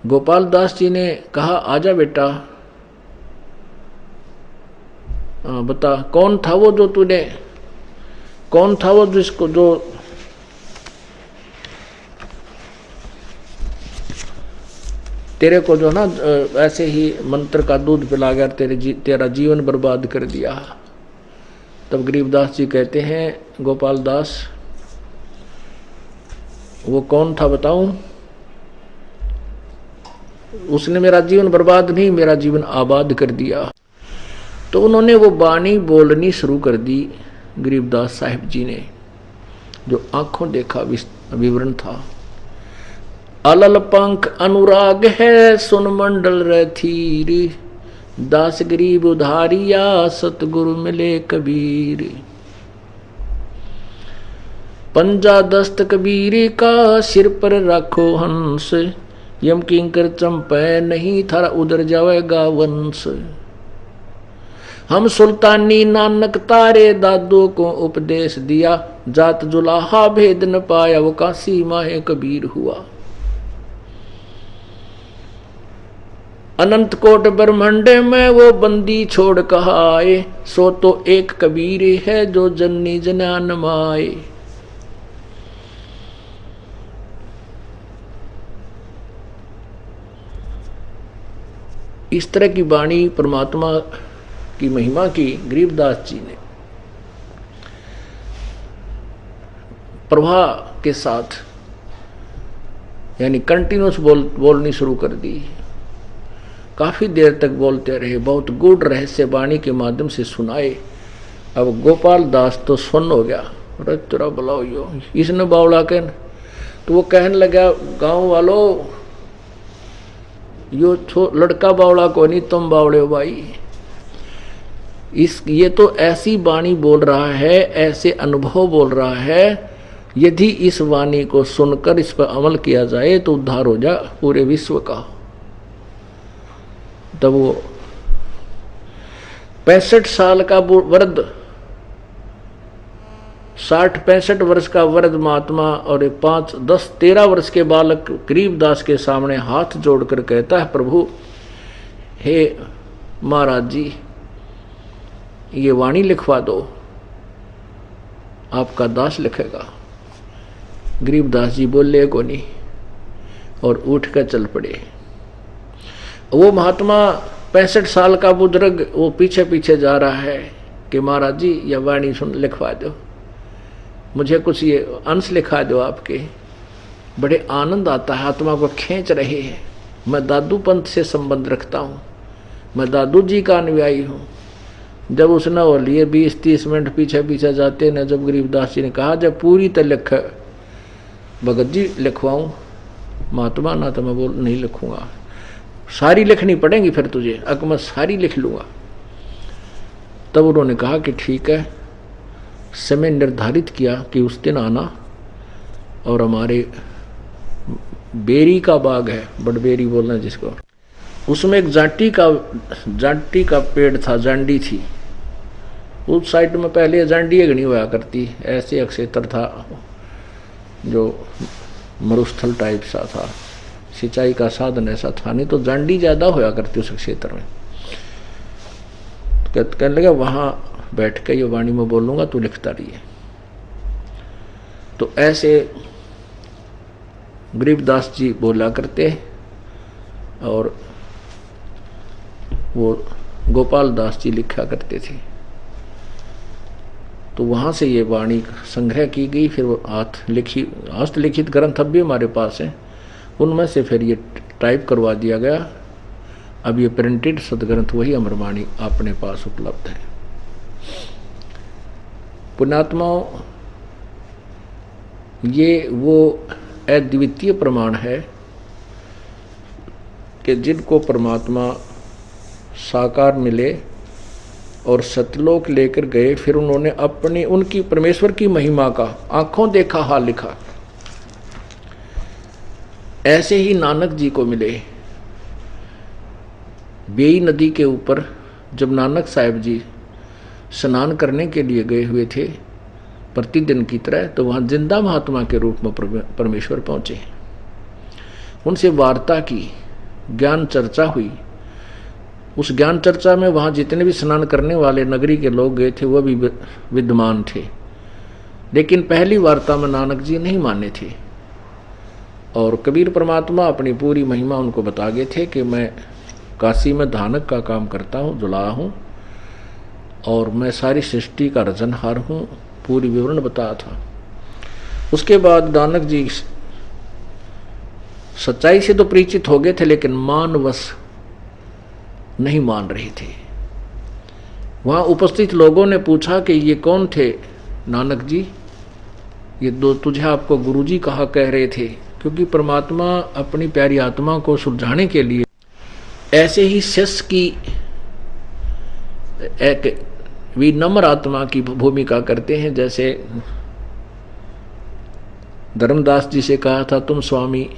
गोपाल दास जी ने कहा, आजा बेटा, बता कौन था वो जो तूने, कौन था वो जिसको, जो तेरे को जो ना ऐसे ही मंत्र का दूध पिला गया, तेरा जीवन बर्बाद कर दिया। तब गरीबदास जी कहते हैं, गोपाल दास वो कौन था बताऊं? उसने मेरा जीवन बर्बाद नहीं, मेरा जीवन आबाद कर दिया। तो उन्होंने वो बाणी बोलनी शुरू कर दी गरीबदास साहिब जी ने, जो आंखों देखा विवरण था। अलल पंख अनुराग है सुन मंडल रथीर, दास गरीब उधारिया सतगुरु मिले कबीर। पंजा दस्त कबीर का सिर पर रखो हंस, यम किंकर चंपै नहीं थारा उधर जावेगा वंश। हम सुल्तानी नानक तारे दादो को उपदेश दिया, जात जुलाहा भेद न पाया वो काशी माहे कबीर हुआ। अनंत कोट ब्रह्मांड में वो बंदी छोड़ कहाए, सो तो एक कबीर है जो जननी जनान माए। इस तरह की वाणी परमात्मा की महिमा की गरीबदास जी ने प्रवाह के साथ यानी कंटिन्यूस बोलनी शुरू कर दी। काफी देर तक बोलते रहे, बहुत गूढ़ रहस्य वाणी के माध्यम से सुनाए। अब गोपाल दास तो सुन हो गया, अरे तेरा बुलाओ यो, इसने बावला के, तो वो कहने लगा, गांव वालों यो लड़का बावला को नहीं, तुम बावड़े हो भाई। ये तो ऐसी वाणी बोल रहा है, ऐसे अनुभव बोल रहा है, यदि इस वाणी को सुनकर इस पर अमल किया जाए तो उद्धार हो जा पूरे विश्व का। तब वो 65 साल का वृद्ध, 60-65 वर्ष का वृद्ध महात्मा और 5-10-13 वर्ष के बालक गरीबदास के सामने हाथ जोड़कर कहता है, प्रभु हे महाराज जी, ये वाणी लिखवा दो, आपका दास लिखेगा। गरीबदास जी बोले को नहीं और उठ कर चल पड़े। वो महात्मा 65 साल का बुजुर्ग वो पीछे पीछे जा रहा है कि महाराज जी यह वाणी सुन लिखवा दो, मुझे कुछ ये अंश लिखा दो आपके। बड़े आनंद आता है, आत्मा को खींच रहे हैं। मैं दादू पंथ से संबंध रखता हूँ, मैं दादू जी का अनुयायी हूँ। जब उसने वो लिए 20-30 मिनट पीछे पीछे जाते न, जब गरीबदास जी ने कहा जब पूरी तो लिख भगत जी लिखवाऊं, महात्मा ना तो मैं बोल नहीं लिखूंगा, सारी लिखनी पड़ेगी फिर तुझे, अगर मैं सारी लिख लूंगा। तब उन्होंने कहा कि ठीक है। समय निर्धारित किया कि उस दिन आना, और हमारे बेरी का बाग है, बड़बेरी बोलना जिसको, उसमें एक जांटी का पेड़ था, जांडी थी। उस साइड में पहले जांडी घनी हुआ करती, ऐसे एक क्षेत्र था जो मरुस्थल टाइप सा था, सिंचाई का साधन ऐसा था नहीं, तो जांडी ज्यादा होया करती उस क्षेत्र में। कहने लगा वहां बैठ के ये वाणी में बोलूंगा, तू लिखता रहिए। तो ऐसे गरीबदास जी बोला करते, और वो गोपाल दास जी लिखा करते थे। तो वहाँ से ये वाणी संग्रह की गई। फिर वो हस्तलिखित ग्रंथ अब भी हमारे पास हैं, उनमें से फिर ये टाइप करवा दिया गया। अब ये प्रिंटेड सदग्रंथ वही अमरवाणी अपने पास उपलब्ध है। पुण्यात्माओं, ये वो अद्वितीय प्रमाण है कि जिनको परमात्मा साकार मिले और सतलोक लेकर गए, फिर उन्होंने अपनी उनकी परमेश्वर की महिमा का आंखों देखा हाल लिखा। ऐसे ही नानक जी को मिले। बेई नदी के ऊपर जब नानक साहिब जी स्नान करने के लिए गए हुए थे प्रतिदिन की तरह, तो वहां जिंदा महात्मा के रूप में परमेश्वर पहुंचे। उनसे वार्ता की, ज्ञान चर्चा हुई। उस ज्ञान चर्चा में वहां जितने भी स्नान करने वाले नगरी के लोग गए थे वह भी विद्यमान थे, लेकिन पहली वार्ता में नानक जी नहीं माने थे। और कबीर परमात्मा अपनी पूरी महिमा उनको बता गए थे कि मैं काशी में धानक का काम करता हूँ, जुला हूँ, और मैं सारी सृष्टि का रचनहार हूँ, पूरी विवरण बताया था। उसके बाद नानक जी सच्चाई से तो परिचित हो गए थे, लेकिन मानवश नहीं मान रहे थे। वहां उपस्थित लोगों ने पूछा कि ये कौन थे नानक जी, ये दो तुझे आपको गुरुजी कहा कह रहे थे, क्योंकि परमात्मा अपनी प्यारी आत्मा को सुलझाने के लिए ऐसे ही शिष्य की एक विनम्र आत्मा की भूमिका करते हैं। जैसे धर्मदास जी से कहा था तुम स्वामी,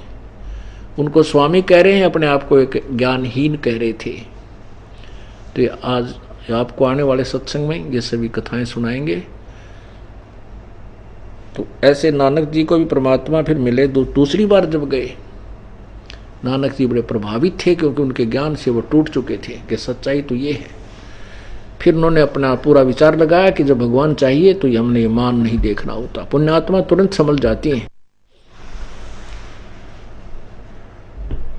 उनको स्वामी कह रहे हैं, अपने आप को एक ज्ञानहीन कह रहे थे। तो ये आज आपको आने वाले सत्संग में ये सभी कथाएं सुनाएंगे। तो ऐसे नानक जी को भी परमात्मा फिर मिले। दूसरी बार जब गए, नानक जी बड़े प्रभावित थे, क्योंकि उनके ज्ञान से वो टूट चुके थे कि सच्चाई तो ये है। फिर उन्होंने अपना पूरा विचार लगाया कि जब भगवान चाहिए तो हमने ये मान नहीं देखना होता। पुण्यात्मा तुरंत समझ जाती हैं,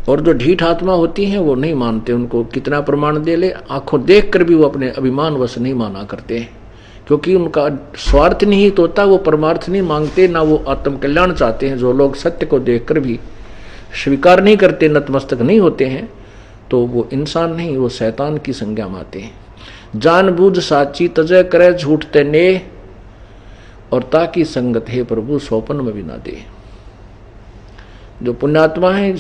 और जो ढीठ आत्मा होती हैं वो नहीं मानते। उनको कितना प्रमाण दे ले, आंखों देख कर भी वो अपने अभिमान वश नहीं माना करते हैं, क्योंकि उनका स्वार्थ निहित होता, वो परमार्थ नहीं मांगते, ना वो आत्म कल्याण चाहते हैं। जो लोग सत्य को देखकर भी स्वीकार नहीं करते, नतमस्तक नहीं होते हैं, तो वो इंसान नहीं, वो शैतान की संज्ञा में आते हैं। जानबूझ साची तजय करे झूठ तेने, और ताकि संगत है प्रभु सोपन में भी ना दे। जो पुण्यात्मा है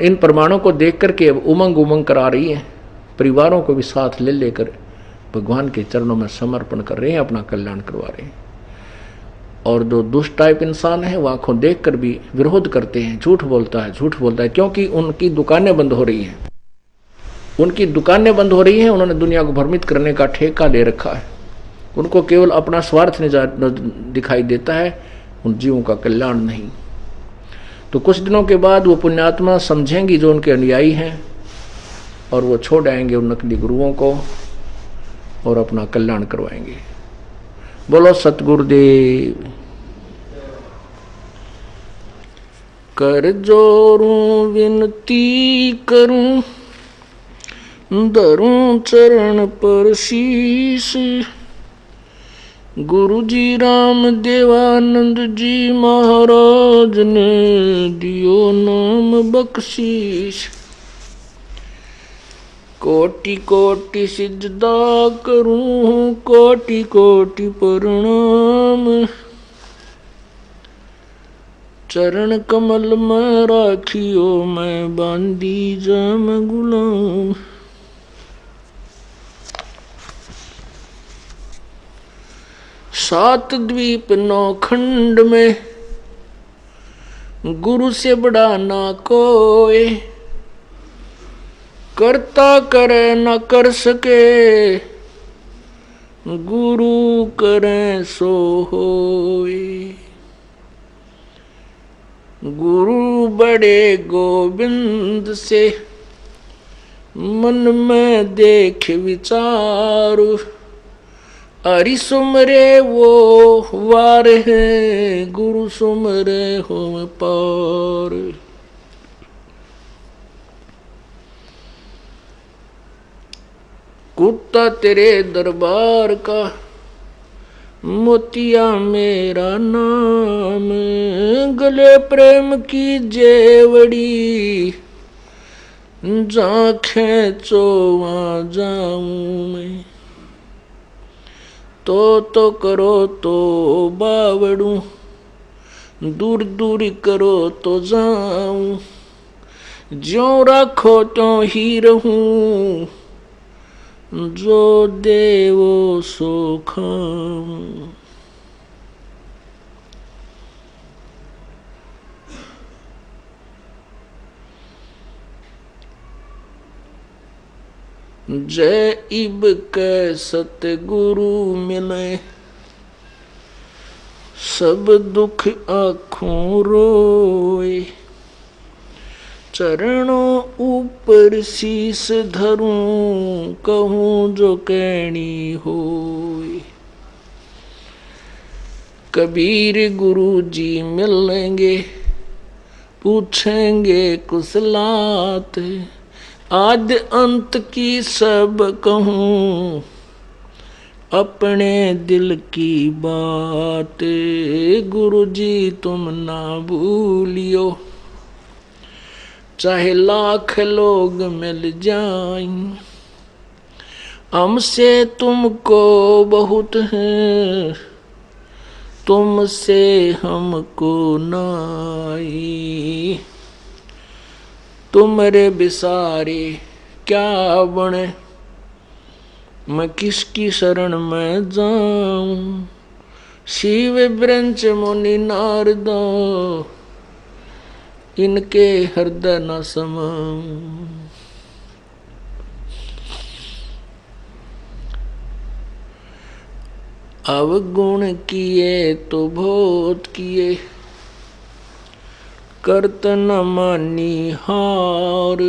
इन प्रमाणों को देख करके उमंग करा रही है, परिवारों को भी साथ ले लेकर भगवान के चरणों में समर्पण कर रहे हैं, अपना कल्याण करवा रहे हैं। और जो दुष्ट टाइप इंसान है वो आंखों देख कर भी विरोध करते हैं, झूठ बोलता है, क्योंकि उनकी दुकानें बंद हो रही हैं। उनकी दुकानें बंद हो रही हैं, उन्होंने दुनिया को भ्रमित करने का ठेका ले रखा है। उनको केवल अपना स्वार्थ दिखाई देता है, उन जीवों का कल्याण नहीं। तो कुछ दिनों के बाद वो पुण्यात्मा समझेंगी जो उनके अनुयायी हैं, और वो छोड़ आएंगे उन नकली गुरुओं को और अपना कल्याण करवाएंगे। बोलो सतगुरुदेव। कर जोरूं विनती करूं, धरूं चरण पर शीश। गुरु जी राम देवानंद जी महाराज ने दियो नाम बख्शीश। कोटि कोटि सिजदा करूं, कोटि कोटि प्रणाम। चरण कमल में राखियो, मैं बांधी जम गुलाम। सात द्वीप नौ खंड में गुरु से बड़ा ना कोई। करता करे न कर सके, गुरु करे सो होए। गुरु बड़े गोविंद से मन में देख विचार। हरि सुमरे वो वार है, गुरु सुमरे हो पार। कुत्ता तेरे दरबार का, मोतिया मेरा नाम। गले प्रेम की जेवड़ी, जहाँ खेचो वहाँ जाऊं मैं। तो करो तो बावड़ू, दूर दूर करो तो जाऊं। ज्यों राखो त्यों ही रहूं, जो देवो सो खाऊं। जय इब के सतगुरु मिले, सब दुख आँखों रोए। चरणों ऊपर शीस धरूं, कहूँ जो कहनी होए। कबीर गुरु जी मिलेंगे, पूछेंगे कुशलात। आदि अंत की सब कहूँ, अपने दिल की बात। गुरु जी तुम ना भूलियो, चाहे लाख लोग मिल जाएं। हमसे तुमको बहुत है, तुमसे हमको नाई। तुम्हारे बिसारे क्या बने, मैं किसकी शरण में जाऊं। शिव ब्रंच मुनि नारद, इनके हृदय न समाऊं। अवगुण किए तो बहुत किए, करत न मानी हार।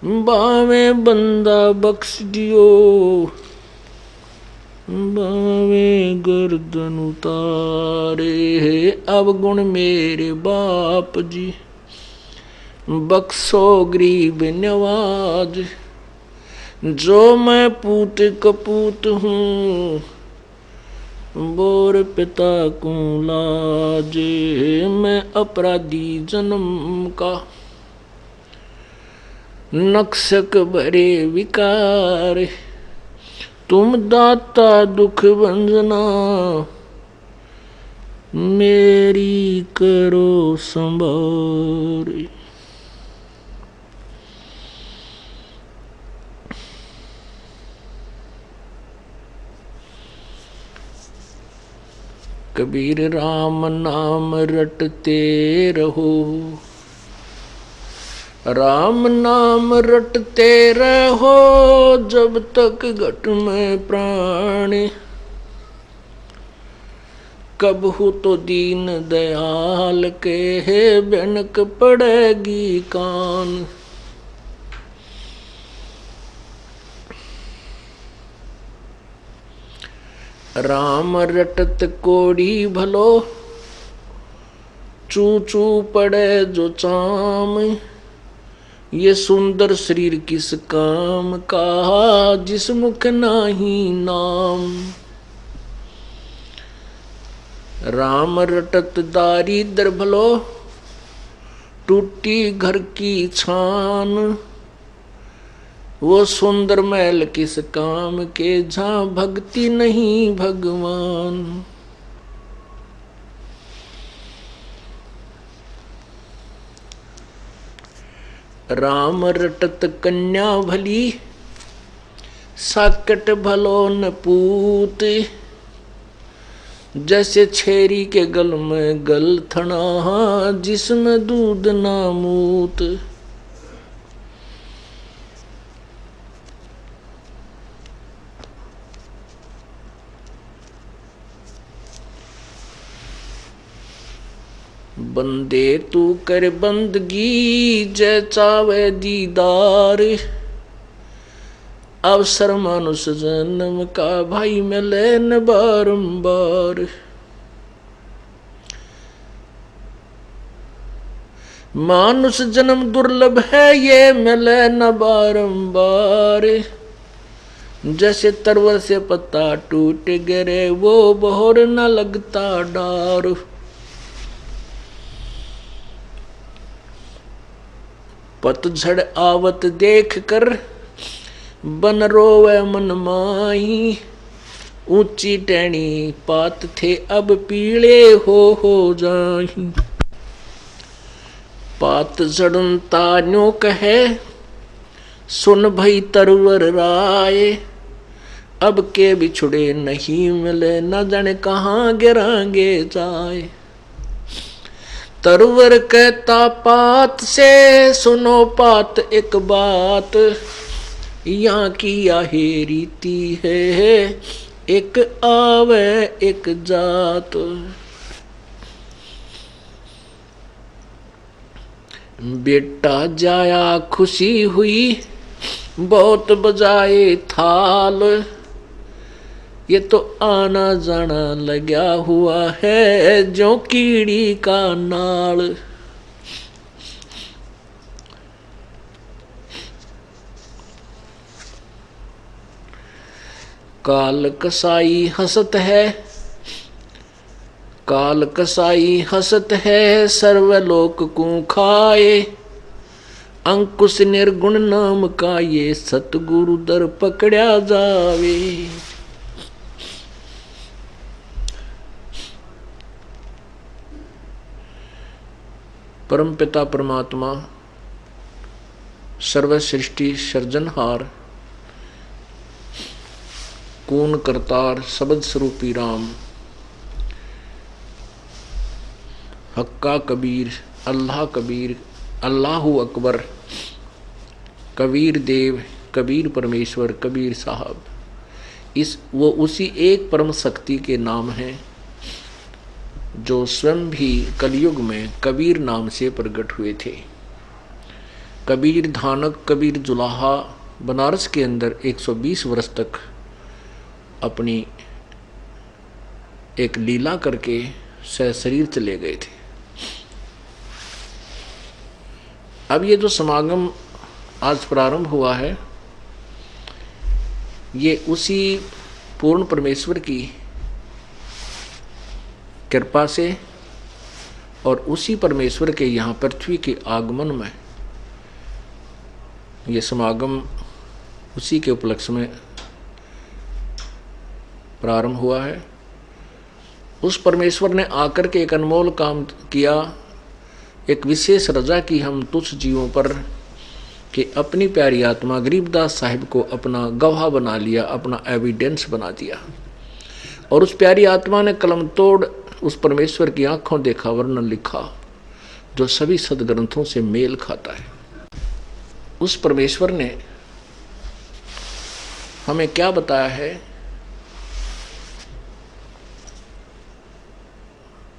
बावे बंदा बख्श दियो, बावे गर्दन उतारे। अवगुण मेरे बाप जी, बख्शो गरीब नवाज। जो मैं पूत कपूत हूँ, बोर पिता को लाज। मैं अपराधी जन्म का, नक्शक भरे विकार। तुम दाता दुख भंजना, मेरी करो संभार। कबीर राम नाम रटते रहो, राम नाम रटते रहो जब तक घट में प्राण, कब हो तो दीन दयाल के बेनक पड़ेगी कान। राम रटत कोड़ी भलो, चू चू पड़े जो चाम, ये सुंदर शरीर किस काम का, जिस मुख नाही नाम। राम रटत दारिद्र भलो, टूटी घर की छान, वो सुंदर महल किस काम के, जहाँ भक्ति नहीं भगवान। राम रटत कन्या भली, साकट भलो न पूत, जैसे छेरी के गल में गल थना, जिसमें दूध ना मूत। बंदे तू कर बंदगी, जय चावे दीदार, अवसर मानुष जन्म का, भाई मिले न बारंबार। मानुष जन्म दुर्लभ है, ये मिले न बारंबार, जैसे तरवर से पत्ता टूट गिरे, वो बहोर न लगता डार। पतझड़ आवत देख कर, बन रोवे मन माही, ऊंची टहनी पात थे, अब पीले हो जाही। पात झड़न तान्यो कहे, सुन भई तरवर राय, अब के बिछुड़े नहीं मिले, न जाने कहाँ गिरांगे जाए। तरवर कहता पात से, सुनो पात एक बात, यहाँ की यही रीति है, एक आवे एक जात। बेटा जाया खुशी हुई, बहुत बजाए थाल, ये तो आना जाना लगा हुआ है, जो कीड़ी का नाल। काल कसाई हंसत है, काल कसाई हंसत है, सर्वलोक को खाए, अंकुश निर्गुण नाम का, ये सतगुरु दर पकड़ा जावे। परमपिता परमात्मा सर्व सृष्टि सर्जनहार, कून करतार शब्द स्वरूपी राम, हक्का कबीर अल्लाहु अकबर, कबीर देव, कबीर परमेश्वर, कबीर साहब, वो उसी एक परम शक्ति के नाम हैं जो स्वयं भी कलयुग में कबीर नाम से प्रकट हुए थे। कबीर धानक, कबीर जुलाहा बनारस के अंदर 120 वर्ष तक अपनी एक लीला करके सशरीर चले गए थे। अब ये जो समागम आज प्रारंभ हुआ है, ये उसी पूर्ण परमेश्वर की कृपा से और उसी परमेश्वर के यहाँ पृथ्वी के आगमन में ये समागम उसी के उपलक्ष्य में प्रारंभ हुआ है। उस परमेश्वर ने आकर के एक अनमोल काम किया, एक विशेष रजा की हम तुच्छ जीवों पर, कि अपनी प्यारी आत्मा गरीबदास साहिब को अपना गवाह बना लिया, अपना एविडेंस बना दिया। और उस प्यारी आत्मा ने कलम तोड़ उस परमेश्वर की आंखों देखा वर्णन लिखा जो सभी सदग्रंथों से मेल खाता है। उस परमेश्वर ने हमें क्या बताया है?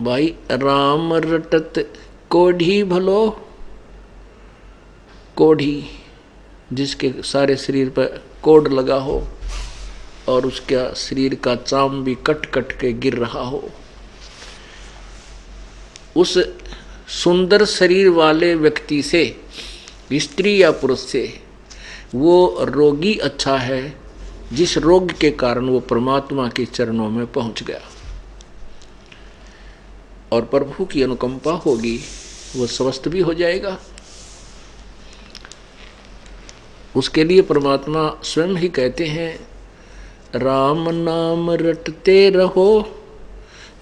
भाई राम रटत कोढ़ी भलो, कोढ़ी जिसके सारे शरीर पर कोढ़ लगा हो और उसका शरीर का चाम भी कट कट के गिर रहा हो, उस सुंदर शरीर वाले व्यक्ति से, स्त्री या पुरुष से, वो रोगी अच्छा है जिस रोग के कारण वो परमात्मा के चरणों में पहुंच गया और प्रभु की अनुकंपा होगी, वो स्वस्थ भी हो जाएगा। उसके लिए परमात्मा स्वयं ही कहते हैं, राम नाम रटते रहो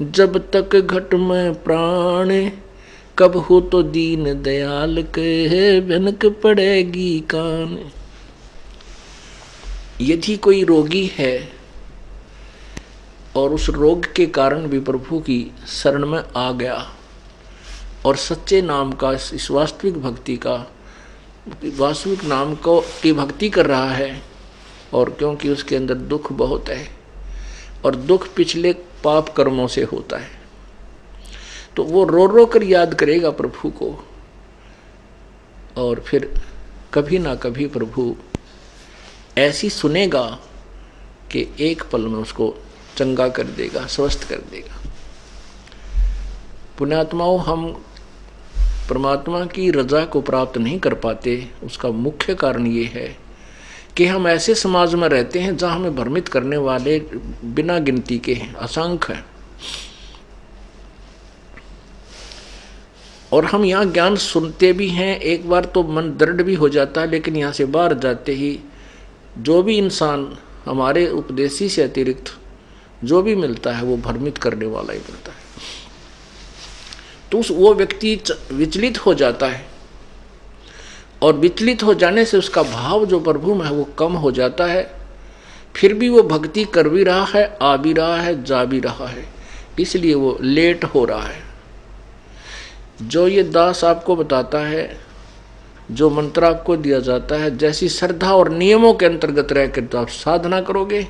जब तक घट में प्राण, कब हो तो दीन दयाल कहे भनक पड़ेगी कान। यदि कोई रोगी है और उस रोग के कारण भी प्रभु की शरण में आ गया और सच्चे नाम का, इस वास्तविक भक्ति का, वास्तविक नाम को की भक्ति कर रहा है, और क्योंकि उसके अंदर दुख बहुत है और दुख पिछले पाप कर्मों से होता है, तो वो रो रो कर याद करेगा प्रभु को और फिर कभी ना कभी प्रभु ऐसी सुनेगा कि एक पल में उसको चंगा कर देगा, स्वस्थ कर देगा। पुण्यात्माओं, हम परमात्मा की रजा को प्राप्त नहीं कर पाते, उसका मुख्य कारण ये है कि हम ऐसे समाज में रहते हैं जहां हमें भ्रमित करने वाले बिना गिनती के हैं, असंख्य हैं। और हम यहाँ ज्ञान सुनते भी हैं, एक बार तो मन दृढ़ भी हो जाता है, लेकिन यहाँ से बाहर जाते ही जो भी इंसान हमारे उपदेशी से अतिरिक्त जो भी मिलता है वो भ्रमित करने वाला ही मिलता है। तो वो व्यक्ति विचलित हो जाता है और विचलित हो जाने से उसका भाव जो प्रभु में है वो कम हो जाता है। फिर भी वो भक्ति कर भी रहा है, आ भी रहा है, जा भी रहा है, इसलिए वो लेट हो रहा है। जो ये दास आपको बताता है, जो मंत्र आपको दिया जाता है, जैसी श्रद्धा और नियमों के अंतर्गत रहकर तो आप साधना करोगे,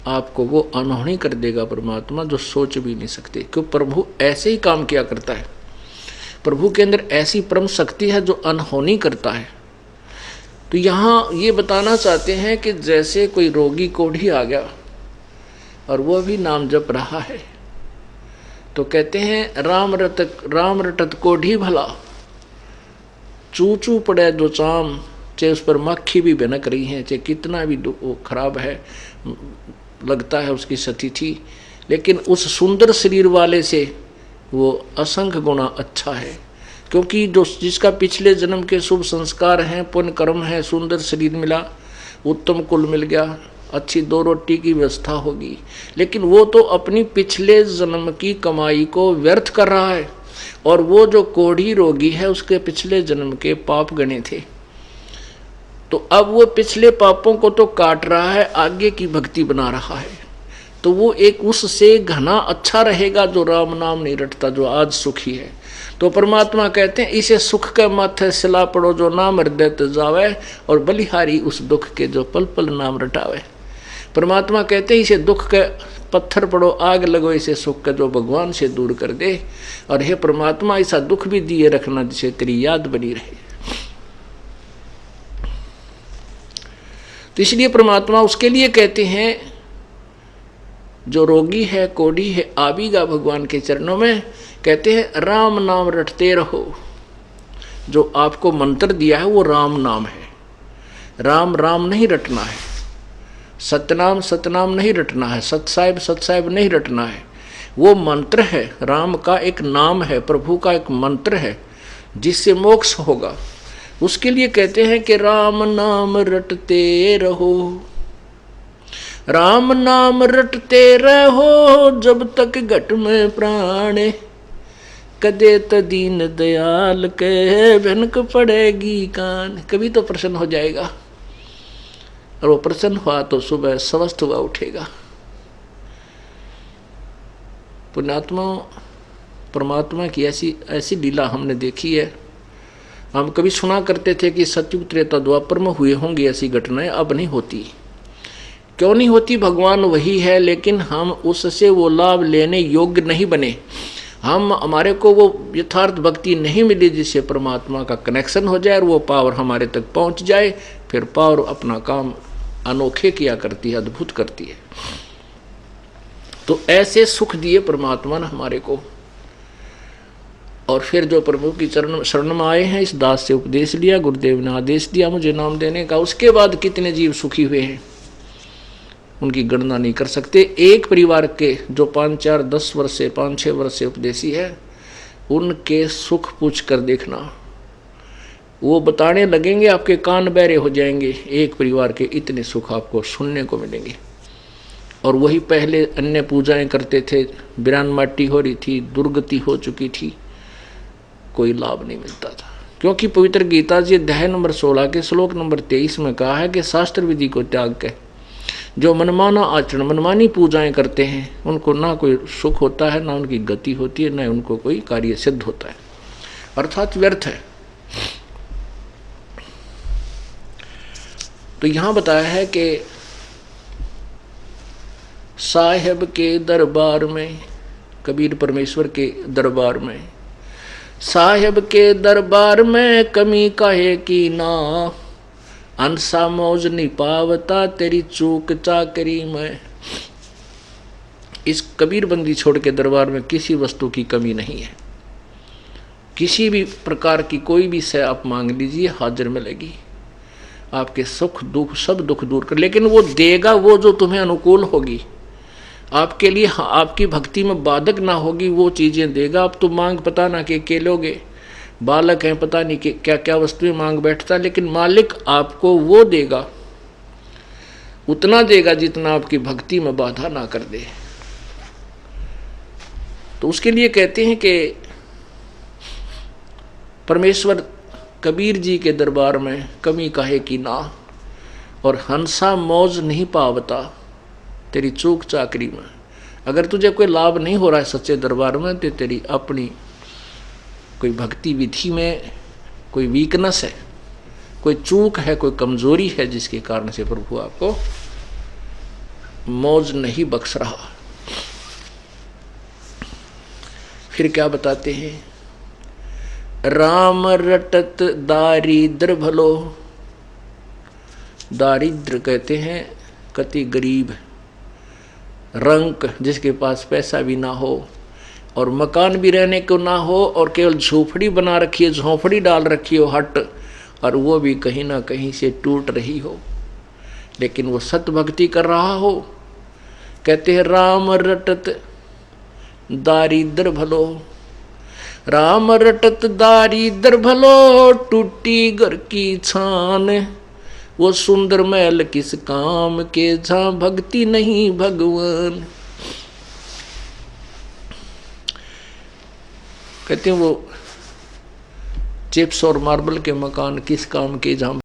आपको वो अनहोनी कर देगा परमात्मा, जो सोच भी नहीं सकते। क्यों? प्रभु ऐसे ही काम किया करता है। प्रभु के अंदर ऐसी परम शक्ति है जो अनहोनी करता है। तो यहाँ ये बताना चाहते हैं कि जैसे कोई रोगी कोढ़ी आ गया और वो भी नाम जप रहा है, तो कहते हैं राम रटत कोढ़ी भला, चू चू पड़े जो चाम, चाहे उस पर मक्खी भी भनक रही है, चाहे कितना भी वो खराब है, लगता है उसकी स्थिति, लेकिन उस सुंदर शरीर वाले से वो असंख्य गुना अच्छा है। क्योंकि जो जिसका पिछले जन्म के शुभ संस्कार हैं, पुण्य कर्म है, सुंदर शरीर मिला, उत्तम कुल मिल गया, अच्छी 2 रोटी की व्यवस्था होगी, लेकिन वो तो अपनी पिछले जन्म की कमाई को व्यर्थ कर रहा है। और वो जो कोढ़ी रोगी है उसके पिछले जन्म के पाप गणे थे, तो अब वो पिछले पापों को तो काट रहा है, आगे की भक्ति बना रहा है। तो वो एक उससे घना अच्छा रहेगा जो राम नाम नहीं रटता, जो आज सुखी है। तो परमात्मा कहते हैं, इसे सुख के माथे सिला पड़ो जो नाम हृदय जावे, और बलिहारी उस दुख के जो पल पल नाम रटावे। परमात्मा कहते हैं, इसे दुख के पत्थर पड़ो, आग लगो इसे सुख का जो भगवान से दूर कर दे। और हे परमात्मा, ऐसा दुख भी दिए रखना जिसे तेरी याद बनी रहे। तो इसलिए परमात्मा उसके लिए कहते हैं, जो रोगी है, कोढ़ी है, आबीगा भगवान के चरणों में, कहते हैं राम नाम रटते रहो। जो आपको मंत्र दिया है वो राम नाम है। राम राम नहीं रटना है, सतनाम सतनाम नहीं रटना है, सतसाहिब सतसाहिब नहीं रटना है। वो मंत्र है, राम का एक नाम है, प्रभु का एक मंत्र है जिससे मोक्ष होगा। उसके लिए कहते हैं कि राम नाम रटते रहो, राम नाम रटते रहो जब तक घट में प्राण, कदे तो दीन दयाल के भनक पड़ेगी कान। कभी तो प्रसन्न हो जाएगा, और वो प्रसन्न हुआ तो सुबह स्वस्थ हुआ उठेगा। पुण्यात्मा, परमात्मा की ऐसी ऐसी लीला हमने देखी है। हम कभी सुना करते थे कि सतयुग त्रेता द्वापर में हुए होंगी ऐसी घटनाएं, अब नहीं होती। क्यों नहीं होती? भगवान वही है, लेकिन हम उससे वो लाभ लेने योग्य नहीं बने। हमारे को वो यथार्थ भक्ति नहीं मिली जिससे परमात्मा का कनेक्शन हो जाए और वो पावर हमारे तक पहुंच जाए। फिर पावर अपना काम अनोखे किया करती है, अद्भुत करती है। तो ऐसे सुख दिए परमात्मा ने हमारे को। और फिर जो प्रभु की शरण में आए हैं, इस दास से उपदेश लिया, गुरुदेव ने आदेश दिया मुझे नाम देने का। उसके बाद कितने जीव सुखी हुए हैं, उनकी गणना नहीं कर सकते। एक परिवार के जो 5, 4, 10 वर्ष से 5, 6 वर्ष से उपदेशी है, उनके सुख पूछ कर देखना, वो बताने लगेंगे, आपके कान बहरे हो जाएंगे। एक परिवार के इतने सुख आपको सुनने को मिलेंगे। और वही पहले अन्य पूजाएं करते थे, बिरान माटी हो रही थी, दुर्गति हो चुकी थी, कोई लाभ नहीं मिलता था। क्योंकि पवित्र गीता जी अध्याय नंबर 16 के श्लोक नंबर 23 में कहा है कि शास्त्र विधि को त्याग के जो मनमाना आचरण, मनमानी पूजाएं करते हैं, उनको ना कोई सुख होता है, ना उनकी गति होती है, ना उनको कोई कार्य सिद्ध होता है, अर्थात व्यर्थ है। तो यहां बताया है कि साहेब के दरबार में, कबीर परमेश्वर के दरबार में, साहेब के दरबार में कमी काहे की ना, अंसा मौज नहीं पावता तेरी चूक चाकरी में। इस कबीर बंदी छोड़ के दरबार में किसी वस्तु की कमी नहीं है। किसी भी प्रकार की कोई भी से आप मांग लीजिए, हाजिर मिलेगी। आपके सुख दुख सब दुख दूर कर, लेकिन वो देगा वो जो तुम्हें अनुकूल होगी, आपके लिए आपकी भक्ति में बाधक ना होगी, वो चीजें देगा। अब तो मांग पता ना के लोगे, बालक हैं पता नहीं कि क्या क्या वस्तुएं मांग बैठता, लेकिन मालिक आपको वो देगा, उतना देगा जितना आपकी भक्ति में बाधा ना कर दे। तो उसके लिए कहते हैं कि परमेश्वर कबीर जी के दरबार में कमी काहे की ना, और हंसा मौज नहीं पावता तेरी चूक चाकरी में। अगर तुझे कोई लाभ नहीं हो रहा है सच्चे दरबार में, तो तेरी अपनी कोई भक्ति विधि में कोई वीकनेस है, कोई चूक है, कोई कमजोरी है, जिसके कारण से प्रभु आपको मौज नहीं बख्श रहा। फिर क्या बताते हैं, राम रटत दारिद्र भलो। दारिद्र कहते हैं कति गरीब, रंक जिसके पास पैसा भी ना हो और मकान भी रहने को ना हो, और केवल झोपड़ी बना रखी है, झोंपड़ी डाल रखी हो हट, और वो भी कहीं ना कहीं से टूट रही हो, लेकिन वो सत भक्ति कर रहा हो। कहते हैं राम रटत दारिद्र भलो, राम रटत दारिद्र भलो, टूटी घर की छान, वो सुंदर महल किस काम के, जहां भक्ति नहीं भगवान। कहते हैं वो चिप्स और मार्बल के मकान किस काम के, जहां